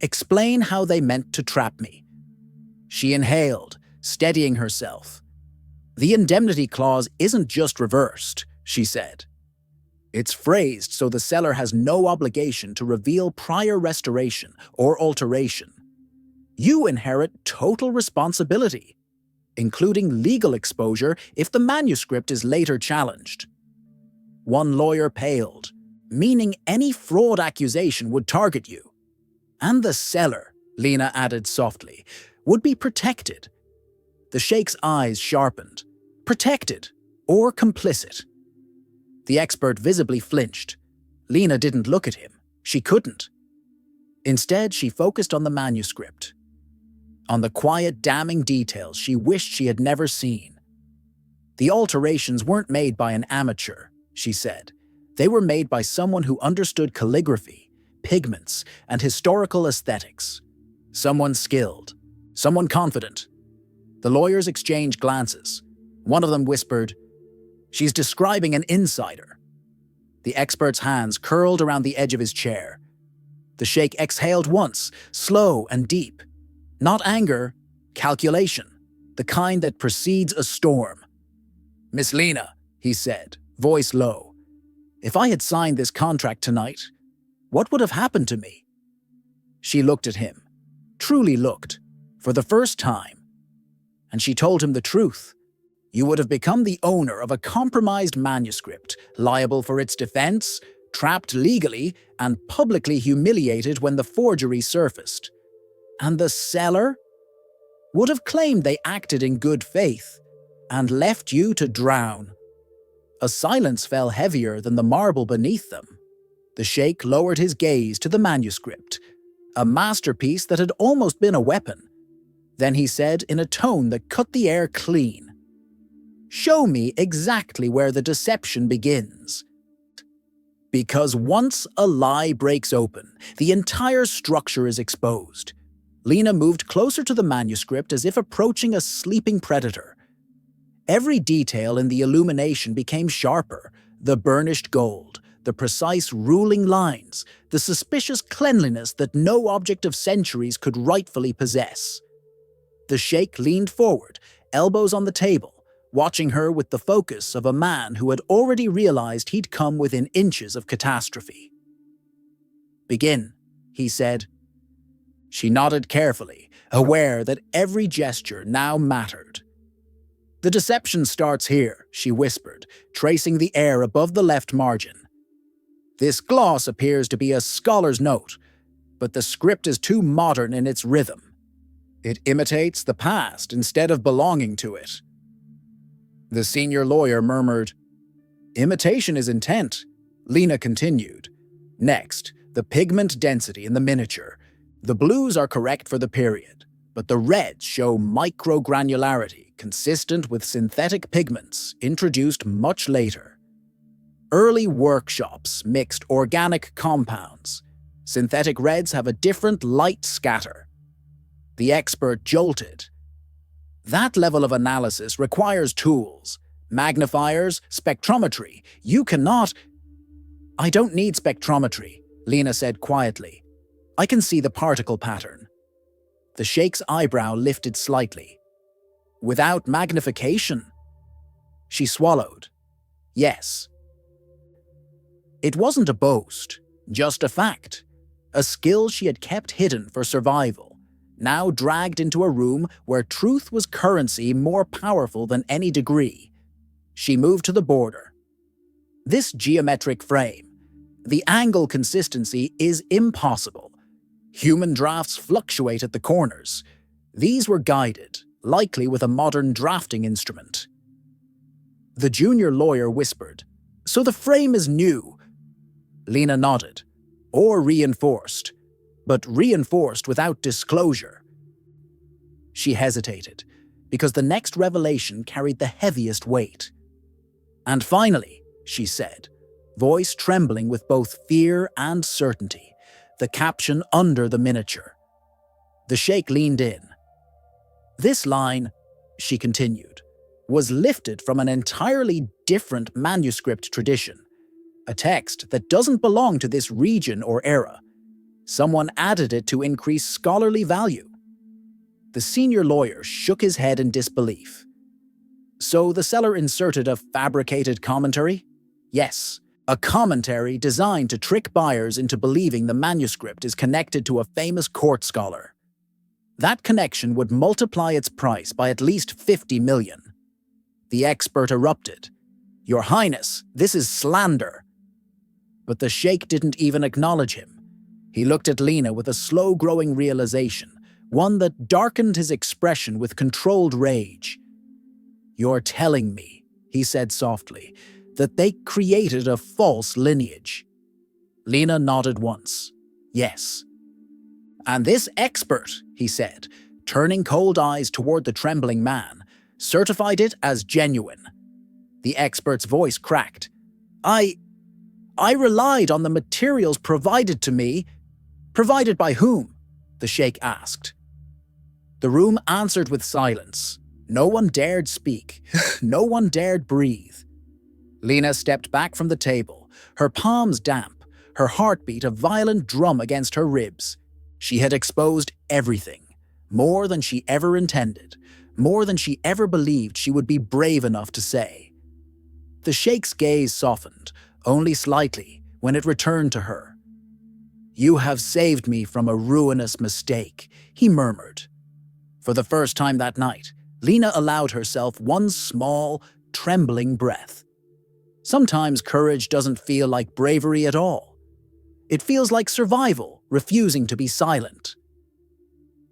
Speaker 1: Explain how they meant to trap me." She inhaled, steadying herself. "The indemnity clause isn't just reversed," she said. "It's phrased so the seller has no obligation to reveal prior restoration or alteration. You inherit total responsibility, including legal exposure if the manuscript is later challenged." One lawyer paled, "Meaning any fraud accusation would target you." "And the seller," Lena added softly, "would be protected." The Sheikh's eyes sharpened. Protected or complicit? The expert visibly flinched. Lena didn't look at him. She couldn't. Instead, she focused on the manuscript, on the quiet, damning details she wished she had never seen. "The alterations weren't made by an amateur," she said. "They were made by someone who understood calligraphy, pigments, and historical aesthetics. Someone skilled, someone confident." The lawyers exchanged glances. One of them whispered, "She's describing an insider." The expert's hands curled around the edge of his chair. The Sheikh exhaled once, slow and deep. Not anger, calculation, the kind that precedes a storm. "Miss Lena," he said, voice low, "if I had signed this contract tonight, what would have happened to me?" She looked at him, truly looked, for the first time. And she told him the truth. "You would have become the owner of a compromised manuscript, liable for its defense, trapped legally, and publicly humiliated when the forgery surfaced. And the seller would have claimed they acted in good faith and left you to drown." A silence fell heavier than the marble beneath them. The Sheikh lowered his gaze to the manuscript, a masterpiece that had almost been a weapon. Then he said in a tone that cut the air clean, "Show me exactly where the deception begins." Because once a lie breaks open, the entire structure is exposed. Lena moved closer to the manuscript as if approaching a sleeping predator. Every detail in the illumination became sharper: the burnished gold, the precise ruling lines, the suspicious cleanliness that no object of centuries could rightfully possess. The Sheikh leaned forward, elbows on the table, watching her with the focus of a man who had already realized he'd come within inches of catastrophe. "Begin," he said. She nodded carefully, aware that every gesture now mattered. "The deception starts here," she whispered, tracing the air above the left margin. "This gloss appears to be a scholar's note, but the script is too modern in its rhythm. It imitates the past instead of belonging to it." The senior lawyer murmured, "Imitation is intent," Lena continued. "Next, the pigment density in the miniature. The blues are correct for the period, but the reds show microgranularity consistent with synthetic pigments introduced much later. Early workshops mixed organic compounds. Synthetic reds have a different light scatter." The expert jolted. "That level of analysis requires tools, magnifiers, spectrometry. You cannot—" "I don't need spectrometry," Lena said quietly. "I can see the particle pattern." The Sheikh's eyebrow lifted slightly. "Without magnification?" She swallowed. "Yes." It wasn't a boast, just a fact. A skill she had kept hidden for survival, now dragged into a room where truth was currency more powerful than any degree. She moved to the border. "This geometric frame. The angle consistency is impossible. Human drafts fluctuate at the corners. These were guided, likely with a modern drafting instrument." The junior lawyer whispered, "So the frame is new?" Lena nodded. "Or reinforced, but reinforced without disclosure." She hesitated, because the next revelation carried the heaviest weight. "And finally," she said, voice trembling with both fear and certainty, the caption under the miniature. The Sheikh leaned in. "This line," she continued, "was lifted from an entirely different manuscript tradition, a text that doesn't belong to this region or era. Someone added it to increase scholarly value." The senior lawyer shook his head in disbelief. "So the seller inserted a fabricated commentary?" "Yes, a commentary designed to trick buyers into believing the manuscript is connected to a famous court scholar. That connection would multiply its price by at least 50 million. The expert erupted. "Your Highness, this is slander." But the Sheikh didn't even acknowledge him. He looked at Lena with a slow-growing realization, one that darkened his expression with controlled rage. "You're telling me," he said softly, "that they created a false lineage?" Lena nodded once. "Yes." "And this expert," he said, turning cold eyes toward the trembling man, "certified it as genuine." The expert's voice cracked. I relied on the materials provided to me." "Provided by whom?" the Sheikh asked. The room answered with silence. No one dared speak. No one dared breathe. Lena stepped back from the table, her palms damp, her heartbeat a violent drum against her ribs. She had exposed everything, more than she ever intended, more than she ever believed she would be brave enough to say. The Sheikh's gaze softened, only slightly, when it returned to her. "You have saved me from a ruinous mistake," he murmured. For the first time that night, Lena allowed herself one small, trembling breath. Sometimes courage doesn't feel like bravery at all. It feels like survival, refusing to be silent.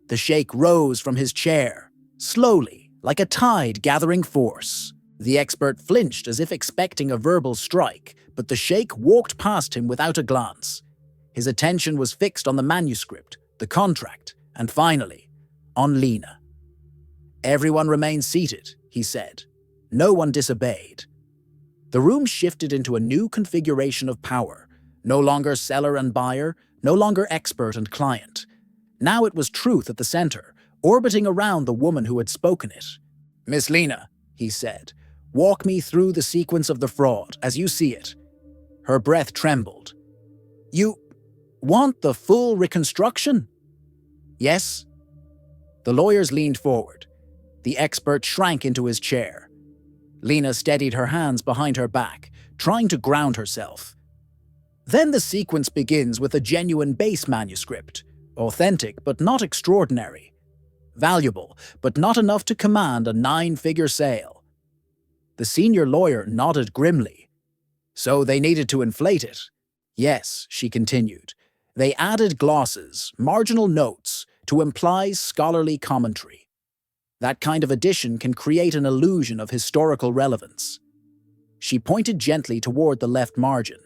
Speaker 1: The Sheikh rose from his chair, slowly, like a tide gathering force. The expert flinched as if expecting a verbal strike, but the Sheikh walked past him without a glance. His attention was fixed on the manuscript, the contract, and finally, on Lena. "Everyone remained seated," he said. No one disobeyed. The room shifted into a new configuration of power, no longer seller and buyer, no longer expert and client. Now it was truth at the center, orbiting around the woman who had spoken it. "Miss Lena," he said. "Walk me through the sequence of the fraud, as you see it." Her breath trembled. "You want the full reconstruction?" "Yes." The lawyers leaned forward. The expert shrank into his chair. Lena steadied her hands behind her back, trying to ground herself. "Then the sequence begins with a genuine base manuscript, authentic but not extraordinary, valuable but not enough to command a 9-figure sale." The senior lawyer nodded grimly. "So they needed to inflate it." "Yes," she continued. "They added glosses, marginal notes, to imply scholarly commentary. That kind of addition can create an illusion of historical relevance." She pointed gently toward the left margin.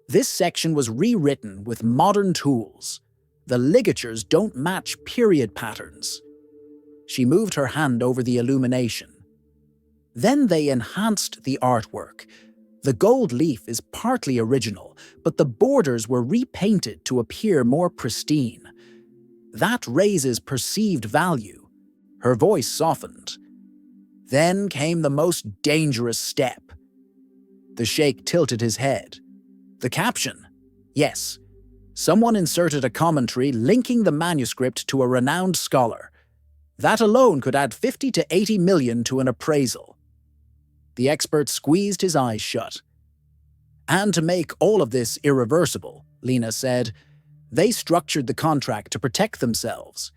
Speaker 1: "This section was rewritten with modern tools. The ligatures don't match period patterns." She moved her hand over the illumination. "Then they enhanced the artwork. The gold leaf is partly original, but the borders were repainted to appear more pristine. That raises perceived value." Her voice softened. "Then came the most dangerous step." The Sheikh tilted his head. "The caption?" "Yes. Someone inserted a commentary linking the manuscript to a renowned scholar. That alone could add 50 to 80 million to an appraisal." The expert squeezed his eyes shut. "And to make all of this irreversible," Lena said, "they structured the contract to protect themselves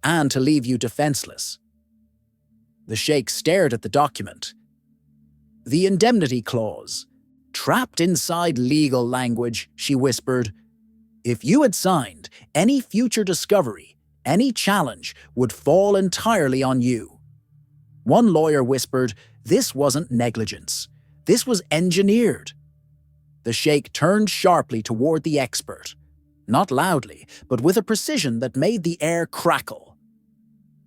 Speaker 1: and to leave you defenseless." The Sheikh stared at the document. "The indemnity clause. Trapped inside legal language," she whispered. "If you had signed, any future discovery, any challenge, would fall entirely on you." One lawyer whispered, "This wasn't negligence. This was engineered." The Sheikh turned sharply toward the expert. Not loudly, but with a precision that made the air crackle.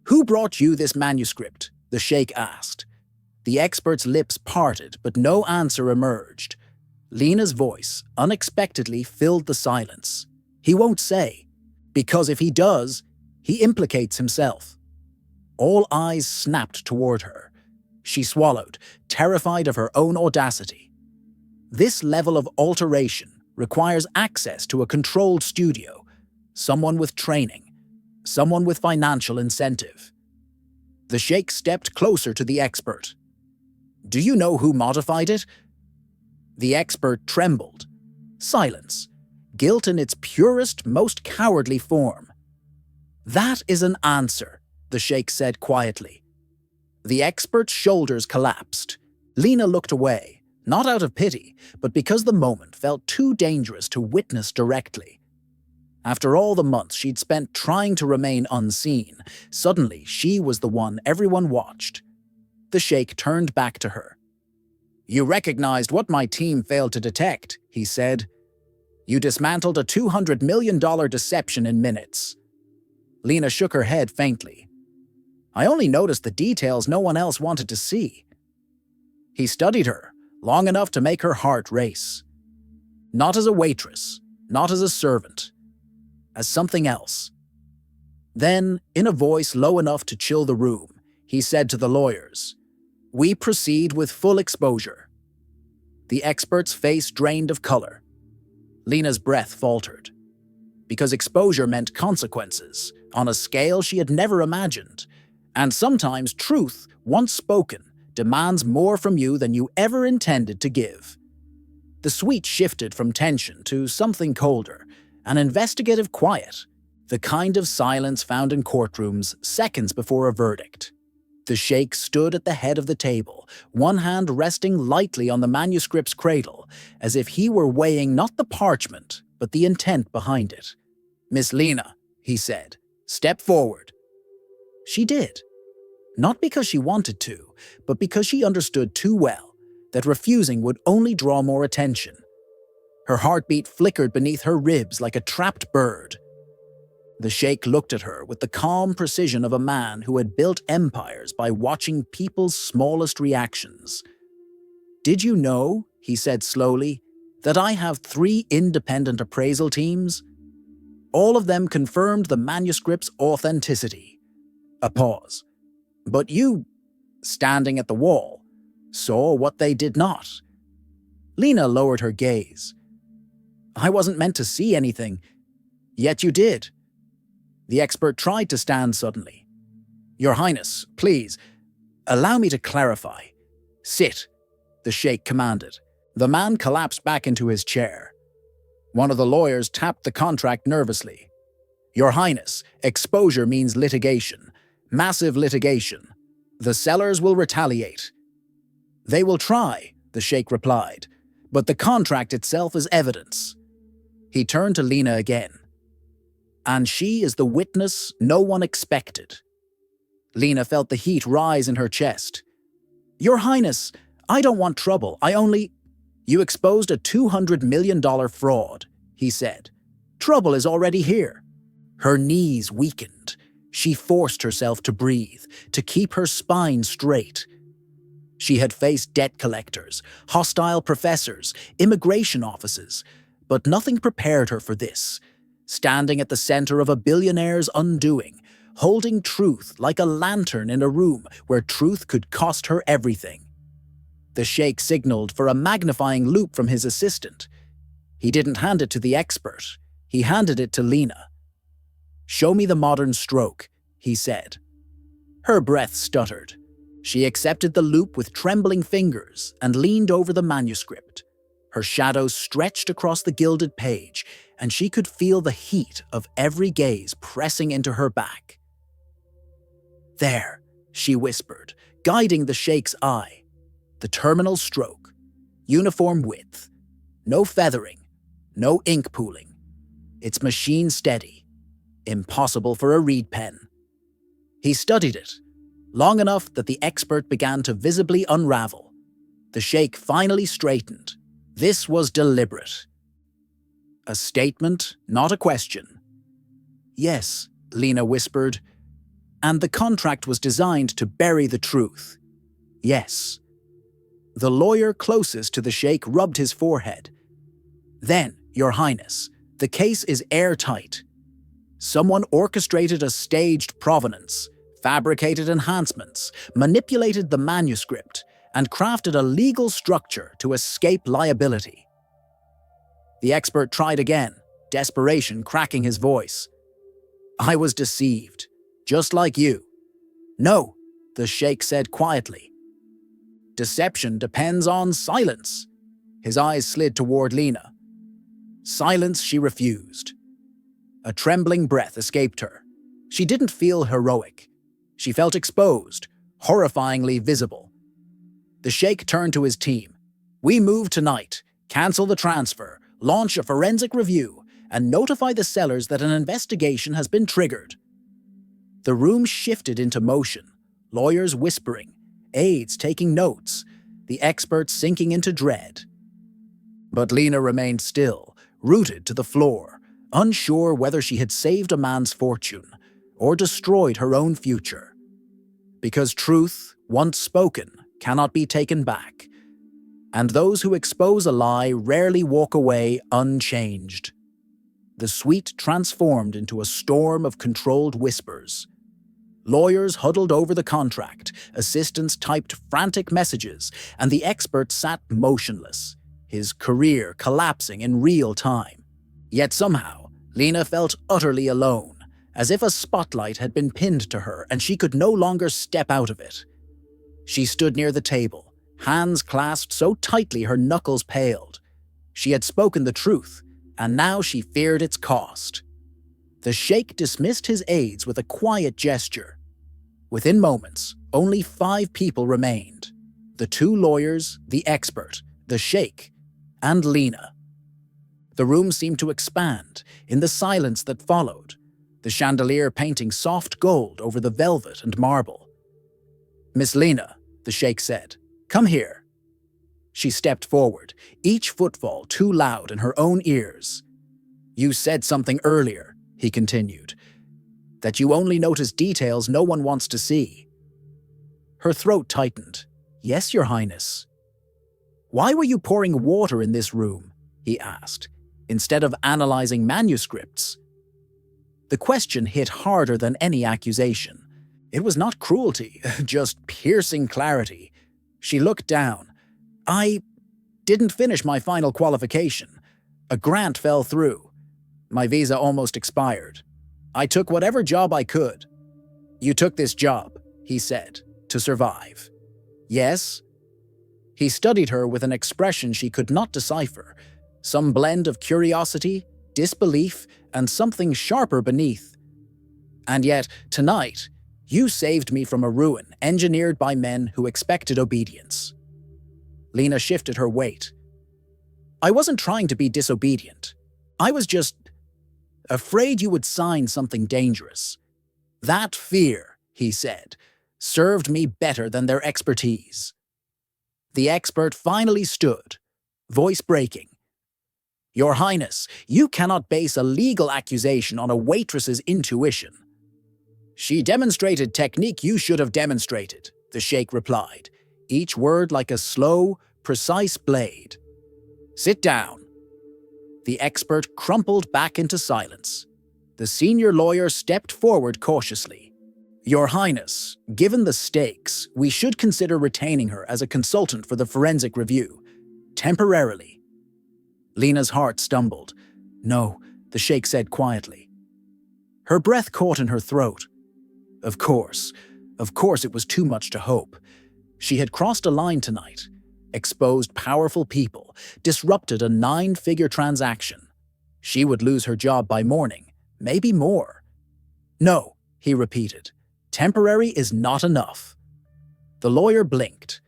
Speaker 1: "Who brought you this manuscript?" the Sheikh asked. The expert's lips parted, but no answer emerged. Lena's voice unexpectedly filled the silence. "He won't say, because if he does, he implicates himself." All eyes snapped toward her. She swallowed, terrified of her own audacity. This level of alteration requires access to a controlled studio, someone with training, someone with financial incentive. The Sheikh stepped closer to the expert. "Do you know who modified it?" The expert trembled. Silence. Guilt in its purest, most cowardly form. "That is an answer," the Sheikh said quietly. The expert's shoulders collapsed. Lena looked away, not out of pity, but because the moment felt too dangerous to witness directly. After all the months she'd spent trying to remain unseen, suddenly she was the one everyone watched. The Sheikh turned back to her. "You recognized what my team failed to detect," he said. "You dismantled a $200 million deception in minutes." Lena shook her head faintly. "I only noticed the details no one else wanted to see." He studied her, long enough to make her heart race. Not as a waitress, not as a servant, as something else. Then, in a voice low enough to chill the room, he said to the lawyers, "We proceed with full exposure." The expert's face drained of color. Lena's breath faltered. Because exposure meant consequences, on a scale she had never imagined. And sometimes truth, once spoken, demands more from you than you ever intended to give. The suite shifted from tension to something colder, an investigative quiet, the kind of silence found in courtrooms seconds before a verdict. The Sheikh stood at the head of the table, one hand resting lightly on the manuscript's cradle, as if he were weighing not the parchment, but the intent behind it. "Miss Lena," he said, "step forward." She did. Not because she wanted to, but because she understood too well that refusing would only draw more attention. Her heartbeat flickered beneath her ribs like a trapped bird. The Sheikh looked at her with the calm precision of a man who had built empires by watching people's smallest reactions. "Did you know," he said slowly, "that I have 3 independent appraisal teams? All of them confirmed the manuscript's authenticity." A pause. "But you standing at the wall, saw what they did not. Lena lowered her gaze. I wasn't meant to see anything, yet you did. The expert tried to stand suddenly. Your Highness, please, allow me to clarify. Sit, the Sheikh commanded. The man collapsed back into his chair. One of the lawyers tapped the contract nervously. Your Highness, exposure means litigation. Massive litigation. The sellers will retaliate. They will try, the Sheikh replied, but the contract itself is evidence. He turned to Lena again. And she is the witness no one expected. Lena felt the heat rise in her chest. Your Highness, I don't want trouble. You exposed a $200 million fraud, he said. Trouble is already here. Her knees weakened. She forced herself to breathe, to keep her spine straight. She had faced debt collectors, hostile professors, immigration offices, but nothing prepared her for this. Standing at the center of a billionaire's undoing, holding truth like a lantern in a room where truth could cost her everything. The Sheikh signaled for a magnifying loupe from his assistant. He didn't hand it to the expert. He handed it to Lena. Show me the modern stroke, he said. Her breath stuttered. She accepted the loupe with trembling fingers and leaned over the manuscript. Her shadows stretched across the gilded page, and she could feel the heat of every gaze pressing into her back. There, she whispered, guiding the Sheikh's eye. The terminal stroke. Uniform width. No feathering. No ink pooling. It's machine steady. Impossible for a reed pen. He studied it, long enough that the expert began to visibly unravel. The Sheikh finally straightened. This was deliberate. A statement, not a question. Yes, Lena whispered. And the contract was designed to bury the truth. Yes. The lawyer closest to the Sheikh rubbed his forehead. Then, Your Highness, the case is airtight. Someone orchestrated a staged provenance, fabricated enhancements, manipulated the manuscript, and crafted a legal structure to escape liability. The expert tried again, desperation cracking his voice. I was deceived, just like you. No, the Sheikh said quietly. Deception depends on silence. His eyes slid toward Lena. Silence she refused. A trembling breath escaped her. She didn't feel heroic. She felt exposed, horrifyingly visible. The Sheikh turned to his team. We move tonight, cancel the transfer, launch a forensic review, and notify the sellers that an investigation has been triggered. The room shifted into motion, lawyers whispering, aides taking notes, the experts sinking into dread. But Lena remained still, rooted to the floor, unsure whether she had saved a man's fortune or destroyed her own future. Because truth, once spoken, cannot be taken back, and those who expose a lie rarely walk away unchanged. The suite transformed into a storm of controlled whispers. Lawyers huddled over the contract, assistants typed frantic messages, and the expert sat motionless, his career collapsing in real time. Yet somehow, Lena felt utterly alone, as if a spotlight had been pinned to her and she could no longer step out of it. She stood near the table, hands clasped so tightly her knuckles paled. She had spoken the truth, and now she feared its cost. The Sheikh dismissed his aides with a quiet gesture. Within moments, only 5 people remained. The 2 lawyers, the expert, the Sheikh, and Lena. The room seemed to expand in the silence that followed, the chandelier painting soft gold over the velvet and marble. Miss Lena, the Sheikh said, come here. She stepped forward, each footfall too loud in her own ears. You said something earlier, he continued, that you only notice details no one wants to see. Her throat tightened. Yes, Your Highness. Why were you pouring water in this room? He asked, instead of analyzing manuscripts. The question hit harder than any accusation. It was not cruelty, just piercing clarity. She looked down. I didn't finish my final qualification. A grant fell through. My visa almost expired. I took whatever job I could. You took this job, he said, to survive. Yes? He studied her with an expression she could not decipher, some blend of curiosity, disbelief, and something sharper beneath. And yet, tonight, you saved me from a ruin engineered by men who expected obedience. Lena shifted her weight. I wasn't trying to be disobedient. I was just afraid you would sign something dangerous. That fear, he said, served me better than their expertise. The expert finally stood, voice breaking. Your Highness, you cannot base a legal accusation on a waitress's intuition. She demonstrated technique you should have demonstrated, the Sheikh replied, each word like a slow, precise blade. Sit down. The expert crumpled back into silence. The senior lawyer stepped forward cautiously. Your Highness, given the stakes, we should consider retaining her as a consultant for the forensic review, temporarily. Lena's heart stumbled. No, the Sheikh said quietly. Her breath caught in her throat. Of course it was too much to hope. She had crossed a line tonight, exposed powerful people, disrupted a 9-figure transaction. She would lose her job by morning, maybe more. No, he repeated. Temporary is not enough. The lawyer blinked.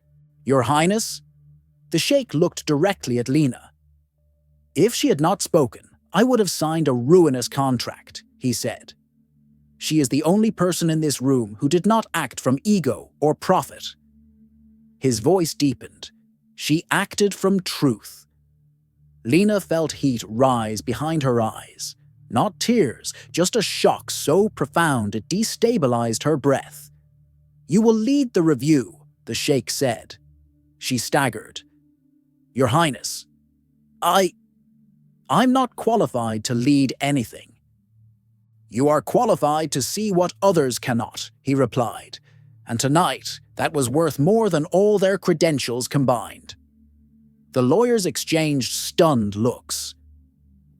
Speaker 1: Your Highness? The Sheikh looked directly at Lena. If she had not spoken, I would have signed a ruinous contract, he said. She is the only person in this room who did not act from ego or profit. His voice deepened. She acted from truth. Lena felt heat rise behind her eyes. Not tears, just a shock so profound it destabilized her breath. You will lead the review, the Sheikh said. She staggered. Your Highness, I'm not qualified to lead anything. You are qualified to see what others cannot, he replied. And tonight, that was worth more than all their credentials combined. The lawyers exchanged stunned looks.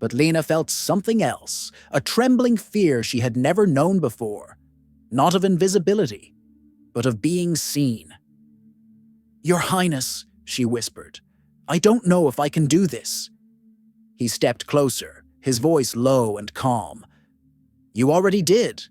Speaker 1: But Lena felt something else, a trembling fear she had never known before. Not of invisibility, but of being seen. Your Highness, she whispered, I don't know if I can do this. He stepped closer, his voice low and calm. You already did.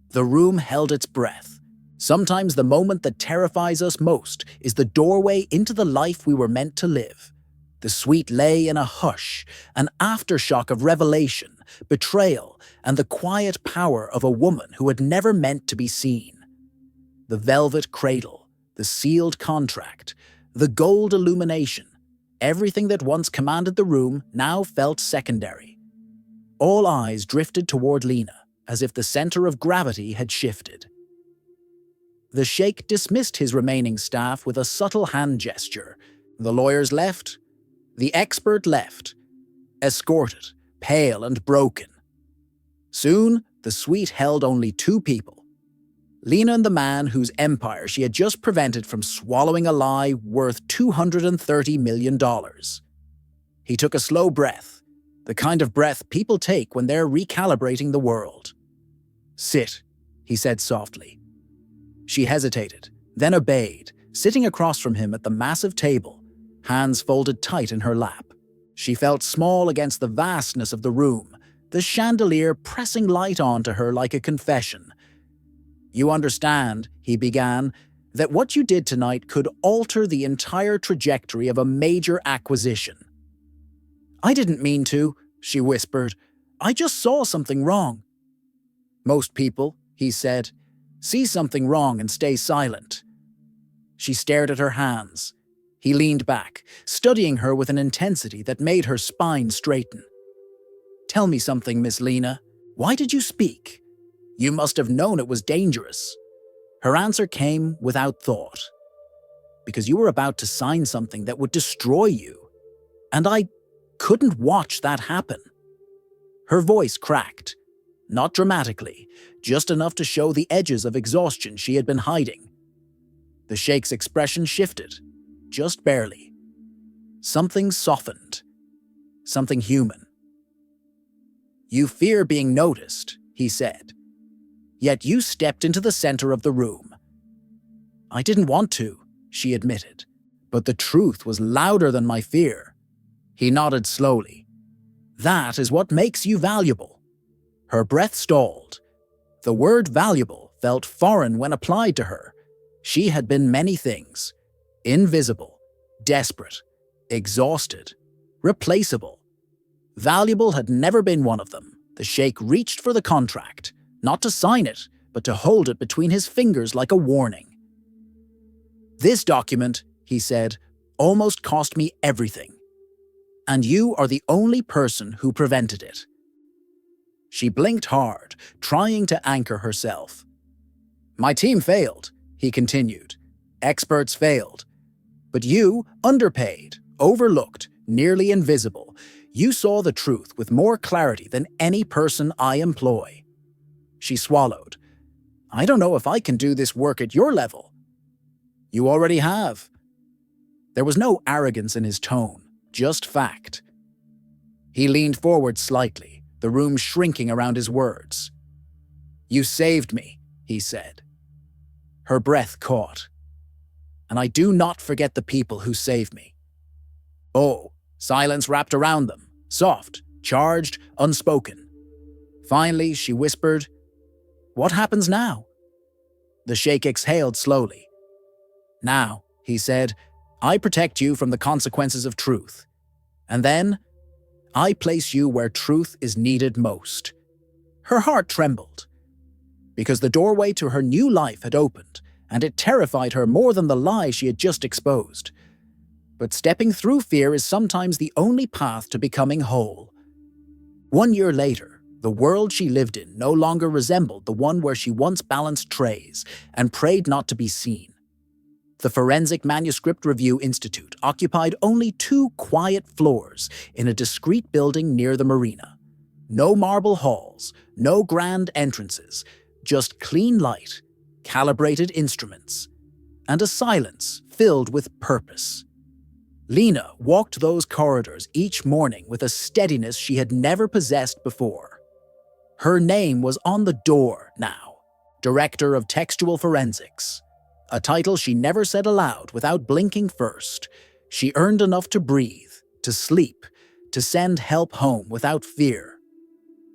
Speaker 1: The room held its breath. Sometimes the moment that terrifies us most is the doorway into the life we were meant to live. The sweet lay in a hush, an aftershock of revelation, betrayal, and the quiet power of a woman who had never meant to be seen. The velvet cradle, the sealed contract, the gold illumination, everything that once commanded the room now felt secondary. All eyes drifted toward Lena, as if the center of gravity had shifted. The Sheikh dismissed his remaining staff with a subtle hand gesture. The lawyers left. The expert left, escorted, pale and broken. Soon, the suite held only 2 people. Lena and the man whose empire she had just prevented from swallowing a lie worth $230 million. He took a slow breath, the kind of breath people take when they're recalibrating the world. Sit, he said softly. She hesitated, then obeyed, sitting across from him at the massive table, hands folded tight in her lap. She felt small against the vastness of the room, the chandelier pressing light onto her like a confession. You understand, he began, that what you did tonight could alter the entire trajectory of a major acquisition. I didn't mean to, she whispered. I just saw something wrong. Most people, he said, see something wrong and stay silent. She stared at her hands. He leaned back, studying her with an intensity that made her spine straighten. Tell me something, Miss Lena. Why did you speak? You must have known it was dangerous. Her answer came without thought. Because you were about to sign something that would destroy you. And I couldn't watch that happen. Her voice cracked. not dramatically, just enough to show the edges of exhaustion she had been hiding. The Sheikh's expression shifted, just barely. Something softened. Something human. "You fear being noticed," he said. "Yet you stepped into the center of the room." "I didn't want to," she admitted, "but the truth was louder than my fear." He nodded slowly. "That is what makes you valuable." Her breath stalled. The word valuable felt foreign when applied to her. She had been many things: invisible, desperate, exhausted, replaceable. Valuable had never been one of them. The Sheikh reached for the contract, not to sign it, but to hold it between his fingers like a warning. "This document," he said, "almost cost me everything. And you are the only person who prevented it." She blinked hard, trying to anchor herself. "My team failed," he continued. "Experts failed. But you, underpaid, overlooked, nearly invisible, you saw the truth with more clarity than any person I employ." She swallowed. "I don't know if I can do this work at your level." "You already have." There was no arrogance in his tone, just fact. He leaned forward slightly, the room shrinking around his words. "You saved me," he said. Her breath caught. "And I do not forget the people who saved me." Oh, silence wrapped around them, soft, charged, unspoken. Finally, she whispered, "What happens now?" The Sheikh exhaled slowly. "Now," he said, "I protect you from the consequences of truth. And then, I place you where truth is needed most." Her heart trembled, because the doorway to her new life had opened, and it terrified her more than the lie she had just exposed. But stepping through fear is sometimes the only path to becoming whole. 1 year later, the world she lived in no longer resembled the one where she once balanced trays and prayed not to be seen. The Forensic Manuscript Review Institute occupied only 2 quiet floors in a discreet building near the marina. No marble halls, no grand entrances, just clean light, calibrated instruments, and a silence filled with purpose. Lena walked those corridors each morning with a steadiness she had never possessed before. Her name was on the door now, Director of Textual Forensics, a title she never said aloud without blinking first. She earned enough to breathe, to sleep, to send help home without fear.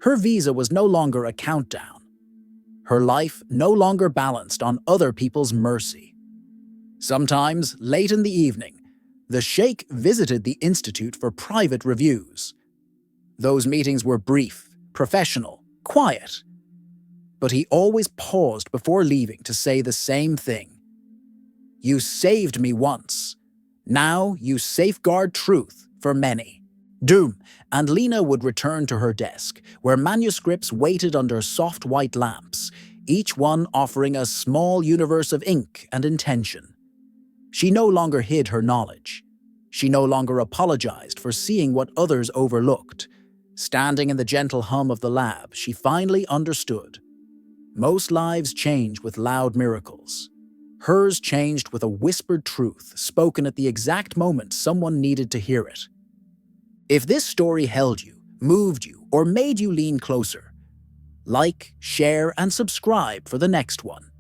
Speaker 1: Her visa was no longer a countdown. Her life no longer balanced on other people's mercy. Sometimes, late in the evening, the Sheikh visited the institute for private reviews. Those meetings were brief, professional, quiet. But he always paused before leaving to say the same thing. "You saved me once. Now you safeguard truth for many." Doom, and Lena would return to her desk, where manuscripts waited under soft white lamps, each one offering a small universe of ink and intention. She no longer hid her knowledge. She no longer apologized for seeing what others overlooked. Standing in the gentle hum of the lab, she finally understood. Most lives change with loud miracles. Hers changed with a whispered truth spoken at the exact moment someone needed to hear it. If this story held you, moved you, or made you lean closer, like, share, and subscribe for the next one.